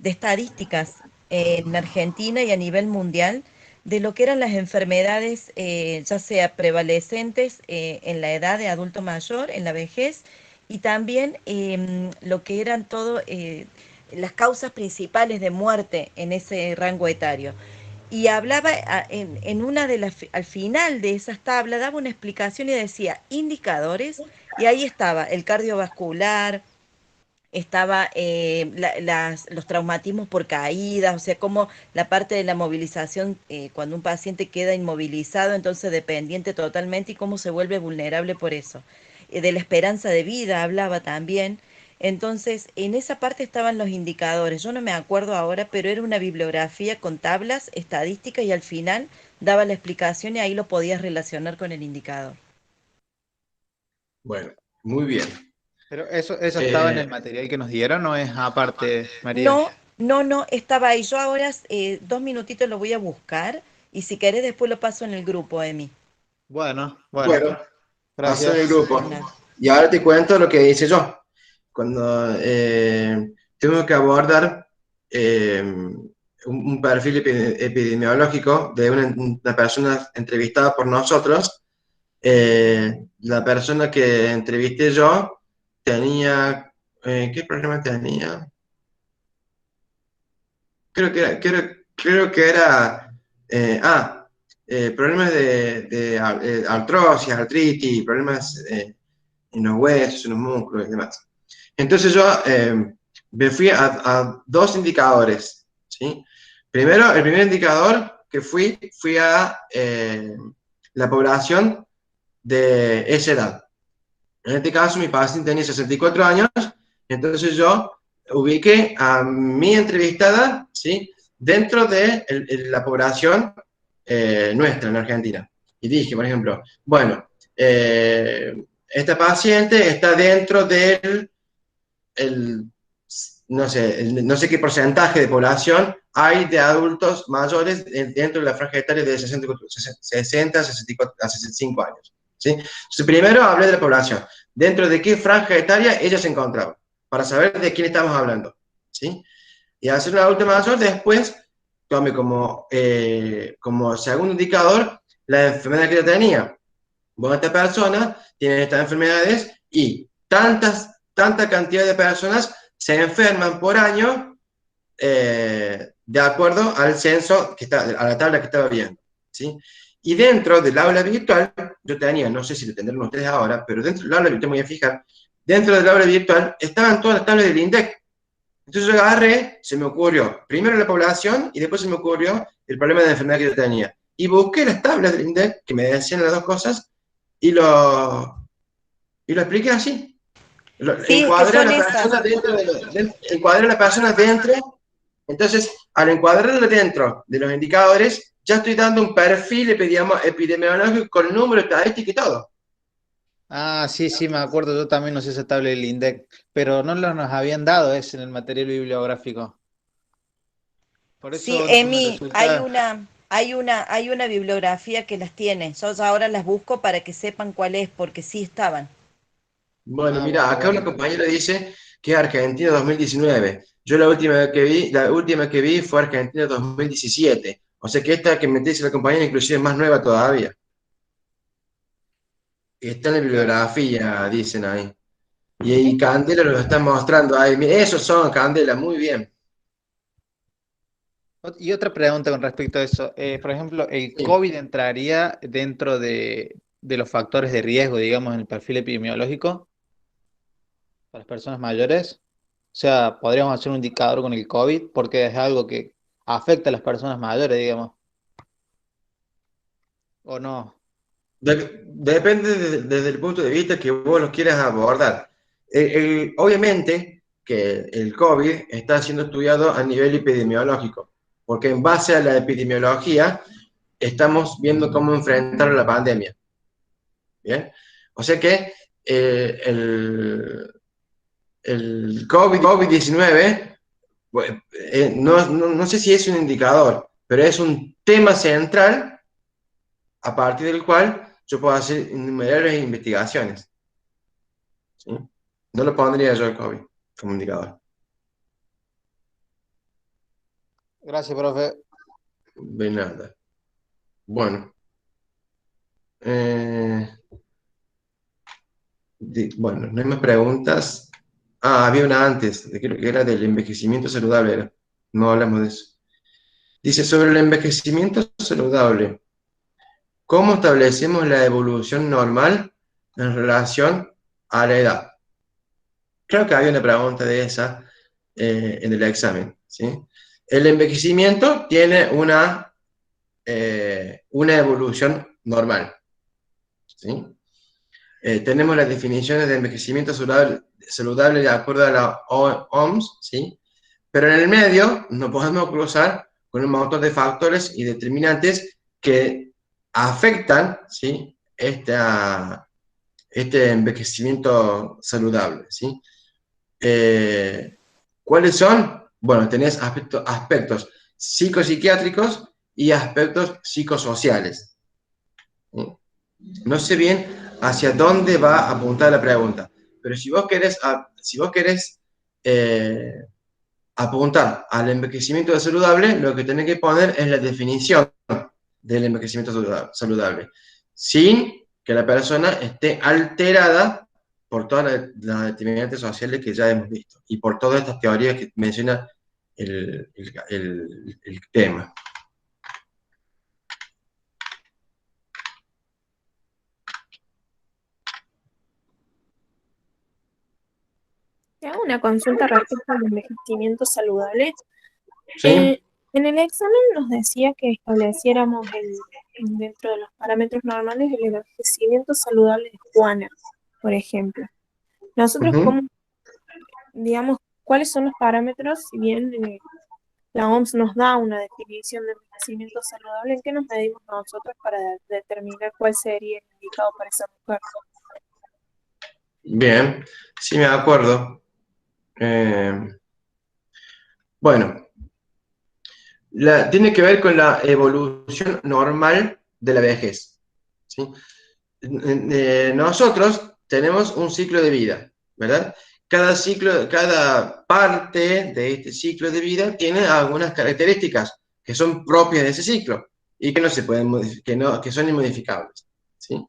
estadísticas en Argentina y a nivel mundial de lo que eran las enfermedades, ya sea prevalecentes en la edad de adulto mayor, en la vejez, y también lo que eran las causas principales de muerte en ese rango etario. Y hablaba en una de al final de esas tablas, daba una explicación y decía indicadores, y ahí estaba el cardiovascular, estaba los traumatismos por caídas, o sea, como la parte de la movilización, cuando un paciente queda inmovilizado, entonces dependiente totalmente, y cómo se vuelve vulnerable por eso. De la esperanza de vida hablaba también. Entonces, en esa parte estaban los indicadores. Yo no me acuerdo ahora, pero era una bibliografía con tablas, estadísticas, y al final daba la explicación y ahí lo podías relacionar con el indicador. Bueno, muy bien. Pero eso estaba en el material que nos dieron, ¿o es aparte, María? No, estaba ahí. Yo ahora 2 minutitos lo voy a buscar, y si querés después lo paso en el grupo, Emi. Bueno, gracias. paso en el grupo. Y ahora te cuento lo que hice yo. Cuando tengo que abordar un perfil epidemiológico de una persona entrevistada por nosotros, la persona que entrevisté yo tenía, ¿qué problema tenía? Creo que era problemas de artrosis, artritis, problemas en los huesos, en los músculos y demás. Entonces yo me fui a 2 indicadores, ¿sí? Primero, el primer indicador que fui a la población de esa edad. En este caso, mi paciente tenía 64 años, entonces yo ubiqué a mi entrevistada, ¿sí?, dentro de la población nuestra en Argentina. Y dije, por ejemplo, bueno, esta paciente está dentro del, no sé qué porcentaje de población hay de adultos mayores dentro de la franja etaria de 60 a 65 años. ¿Sí? Entonces, primero hablé de la población. ¿Dentro de qué franja etaria ella se encontraba? Para saber de quién estamos hablando. ¿Sí? Y hacer una adulta mayor, después tome como segundo indicador la enfermedad que ella tenía. Bueno, esta persona tiene estas enfermedades y tanta cantidad de personas se enferman por año de acuerdo al censo, a la tabla que estaba viendo, ¿sí? Y dentro del aula virtual, yo tenía, no sé si lo tendrán ustedes ahora, pero dentro del aula virtual, me voy a fijar, dentro del aula virtual estaban todas las tablas del INDEC. Entonces yo agarré, se me ocurrió, primero la población y después se me ocurrió el problema de enfermedad que yo tenía. Y busqué las tablas del INDEC que me decían las dos cosas y lo expliqué así. Sí, Encuadré a son la esas. persona encuadré a la persona dentro. Entonces, al encuadrarla dentro de los indicadores, ya estoy dando un perfil epidemiológico con número estadístico y todo. Ah, sí, sí, me acuerdo, yo también usé esa tabla del INDEC, pero no nos habían dado eso en el material bibliográfico. Por Sí, eso no me Emi, resulta... hay una bibliografía que las tiene. Yo ahora las busco para que sepan cuál es, porque sí estaban. Bueno, Ah, mira, bueno, acá una bueno. compañera dice que es Argentina 2019. Yo la última que vi fue Argentina 2017. O sea que esta que me dice la compañera inclusive es más nueva todavía. Está en la Claro. bibliografía, dicen ahí. Y Candela los está mostrando ahí. Mire, esos son Candela, muy bien. Y otra pregunta con respecto a eso. Por ejemplo, ¿el Sí. COVID entraría dentro de los factores de riesgo, digamos, en el perfil epidemiológico para las personas mayores? O sea, podríamos hacer un indicador con el COVID porque es algo que afecta a las personas mayores, digamos, ¿o no? Depende desde el punto de vista que vos lo quieras abordar. Obviamente que el COVID está siendo estudiado a nivel epidemiológico, porque en base a la epidemiología estamos viendo cómo enfrentar la pandemia. ¿Bien? O sea que el COVID-19, no sé si es un indicador, pero es un tema central a partir del cual yo puedo hacer innumerables investigaciones. ¿Sí? No lo pondría yo el COVID como indicador. Gracias, profe. De nada. Bueno. Bueno, no hay más preguntas. Ah, había una antes, creo que era del envejecimiento saludable. No hablamos de eso. Dice, sobre el envejecimiento saludable, ¿cómo establecemos la evolución normal en relación a la edad? Creo que había una pregunta de esa en el examen, ¿sí? El envejecimiento tiene una evolución normal, ¿sí? Tenemos las definiciones de envejecimiento saludable de acuerdo a la OMS, ¿sí? Pero en el medio nos podemos cruzar con un montón de factores y determinantes que afectan, ¿sí? Este envejecimiento saludable, ¿sí? ¿Cuáles son? Bueno, tenés aspectos psicopsiquiátricos y aspectos psicosociales, ¿sí? No sé bien hacia dónde va a apuntar la pregunta, pero si vos querés apuntar al envejecimiento saludable, lo que tenés que poner es la definición del envejecimiento saludable, sin que la persona esté alterada por todas las determinantes sociales que ya hemos visto y por todas estas teorías que menciona el tema. Te hago una consulta respecto al envejecimiento saludable. ¿Sí? En el examen nos decía que estableciéramos dentro de los parámetros normales el envejecimiento saludable de Juana, por ejemplo. Nosotros, ¿cómo, digamos, cuáles son los parámetros? Si bien la OMS nos da una definición de envejecimiento saludable, ¿en qué nos medimos nosotros para determinar cuál sería el indicado para esa mujer? Bien, sí me acuerdo. Bueno, tiene que ver con la evolución normal de la vejez, ¿sí? Nosotros tenemos un ciclo de vida, ¿verdad? Cada parte de este ciclo de vida tiene algunas características que son propias de ese ciclo y que no se pueden que son inmodificables, ¿sí?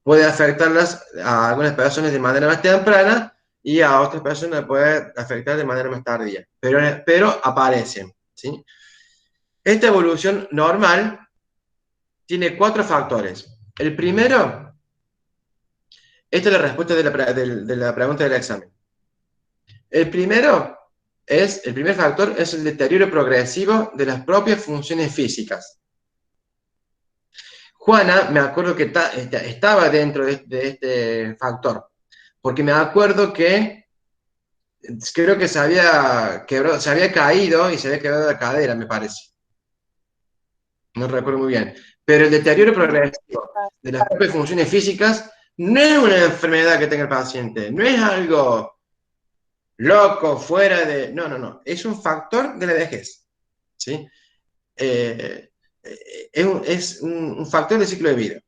Puede afectarlas a algunas personas de manera más temprana y a otras personas puede afectar de manera más tardía, pero aparecen, ¿sí? Esta evolución normal tiene 4 factores. El primero, esta es la respuesta de la pregunta del examen. El primer factor es el deterioro progresivo de las propias funciones físicas. Juana, me acuerdo que estaba dentro de este factor, porque me acuerdo que creo que se había caído y se había quebrado la cadera, me parece. No recuerdo muy bien. Pero el deterioro progresivo de las propias funciones físicas no es una enfermedad que tenga el paciente, no es algo loco, fuera de... No. Es un factor de la vejez, ¿sí? Es un factor del ciclo de vida.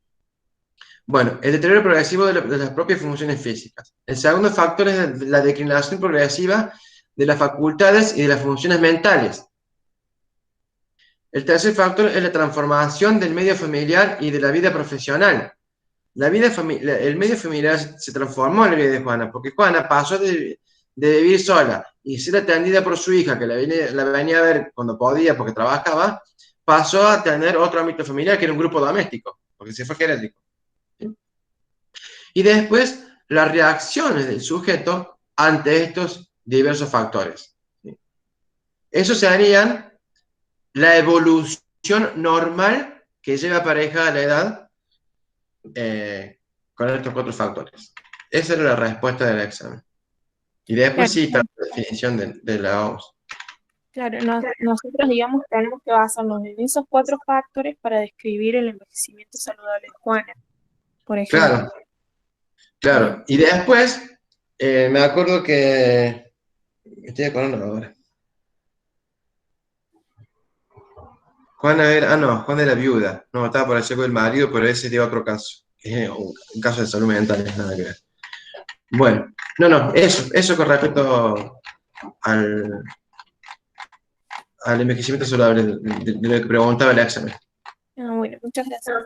Bueno, el deterioro progresivo de las propias funciones físicas. El segundo factor es la declinación progresiva de las facultades y de las funciones mentales. El tercer factor es la transformación del medio familiar y de la vida profesional. El medio familiar se transformó en la vida de Juana, porque Juana pasó de vivir sola y ser atendida por su hija, que la venía a ver cuando podía porque trabajaba, pasó a tener otro ámbito familiar, que era un grupo doméstico, porque se fue geriátrico. ¿Sí? Y después, las reacciones del sujeto ante estos diversos factores. ¿Sí? Eso serían la evolución normal que lleva aparejada la edad con estos 4 factores. Esa era la respuesta del examen. Y después sí, la definición de la OMS. Claro, nosotros, digamos, tenemos que basarnos en esos 4 factores para describir el envejecimiento saludable de Juana, por ejemplo. Claro. Y después, me acuerdo que... Me estoy acordando ahora. Juana era viuda. No, estaba por allá con el marido, pero ese es de otro caso. Es un caso de salud mental, no es nada que ver. Bueno, eso con respecto al envejecimiento saludable, de lo que preguntaba el examen. Bueno, muchas gracias.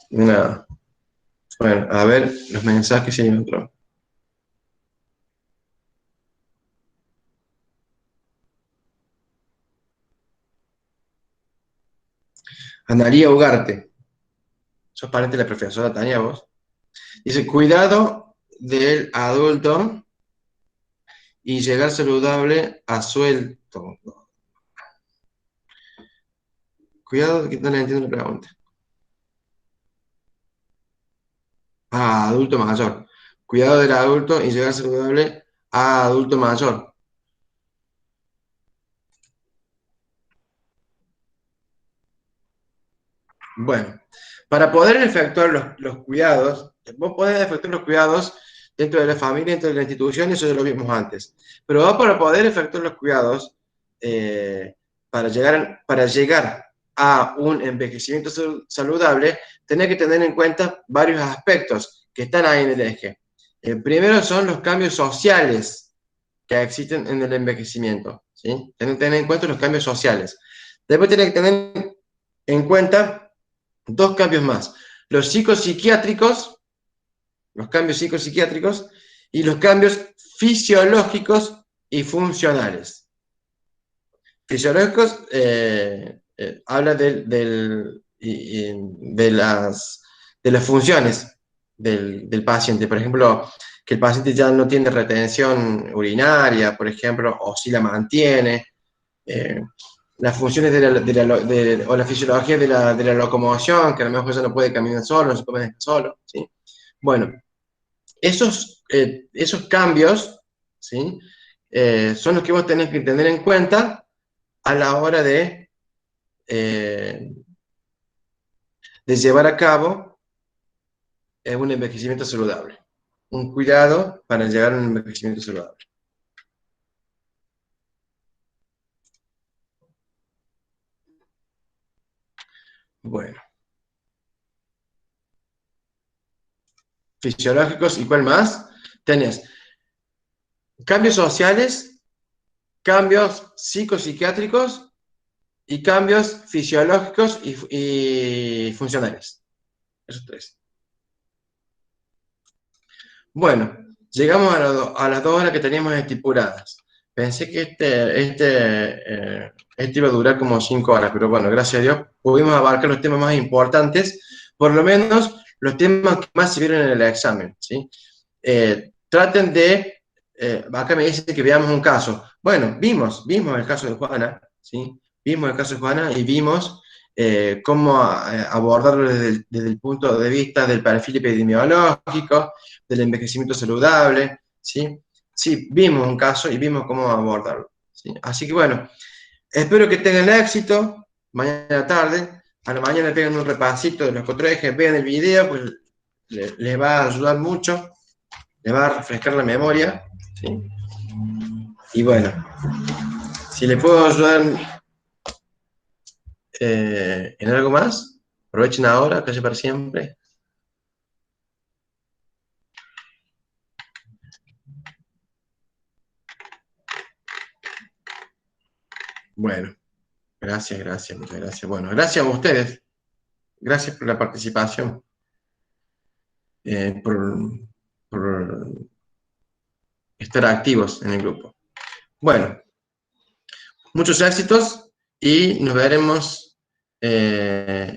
Nada. Bueno, a ver los mensajes si hay otro. Analía Ugarte. ¿Sos pariente de la profesora Tania, vos? Dice, cuidado del adulto y llegar saludable a suelto. Cuidado, que no le entiendo la pregunta. Adulto mayor. Cuidado del adulto y llegar saludable a adulto mayor. Bueno, para poder efectuar los cuidados, vos podés efectuar los cuidados dentro de la familia, dentro de la institución, eso ya lo vimos antes. Pero vos para poder efectuar los cuidados, para llegar a un envejecimiento saludable, tenés que tener en cuenta varios aspectos que están ahí en el eje. El primero son los cambios sociales que existen en el envejecimiento, ¿sí? Tenés que tener en cuenta los cambios sociales. Después tenés que tener en cuenta 2 cambios más. Los psicopsiquiátricos, los cambios psicopsiquiátricos y los cambios fisiológicos y funcionales. Fisiológicos habla de las funciones del paciente. Por ejemplo, que el paciente ya no tiene retención urinaria, por ejemplo, o si la mantiene. Las funciones o la fisiología de la locomoción, que a lo mejor ya no puede caminar solo, no se puede dejar solo, ¿sí? Bueno, esos cambios, ¿sí? Son los que vos tenés que tener en cuenta a la hora de llevar a cabo un envejecimiento saludable. Un cuidado para llegar a un envejecimiento saludable. Bueno. Fisiológicos, ¿y cuál más? Tenés cambios sociales, cambios psicopsiquiátricos y cambios fisiológicos y funcionales. Esos 3. Bueno, llegamos a las 2 horas que teníamos estipuladas. Pensé que este iba a durar como 5 horas, pero bueno, gracias a Dios pudimos abarcar los temas más importantes, por lo menos los temas que más se vieron en el examen, ¿sí? Traten de, acá me dicen que veamos un caso. Bueno, vimos el caso de Juana, ¿sí? Vimos el caso de Juana y vimos cómo abordarlo desde el punto de vista del perfil epidemiológico, del envejecimiento saludable, ¿sí? Sí, vimos un caso y vimos cómo abordarlo, ¿sí? Así que bueno, espero que tengan éxito mañana tarde. A la mañana peguen un repasito de los 4 ejes, vean el video, pues les va a ayudar mucho, les va a refrescar la memoria, ¿sí? Y bueno, si les puedo ayudar en algo más, aprovechen ahora, casi para siempre. Bueno, gracias, muchas gracias. Bueno, gracias a ustedes. Gracias por la participación. Por estar activos en el grupo. Bueno, muchos éxitos y nos veremos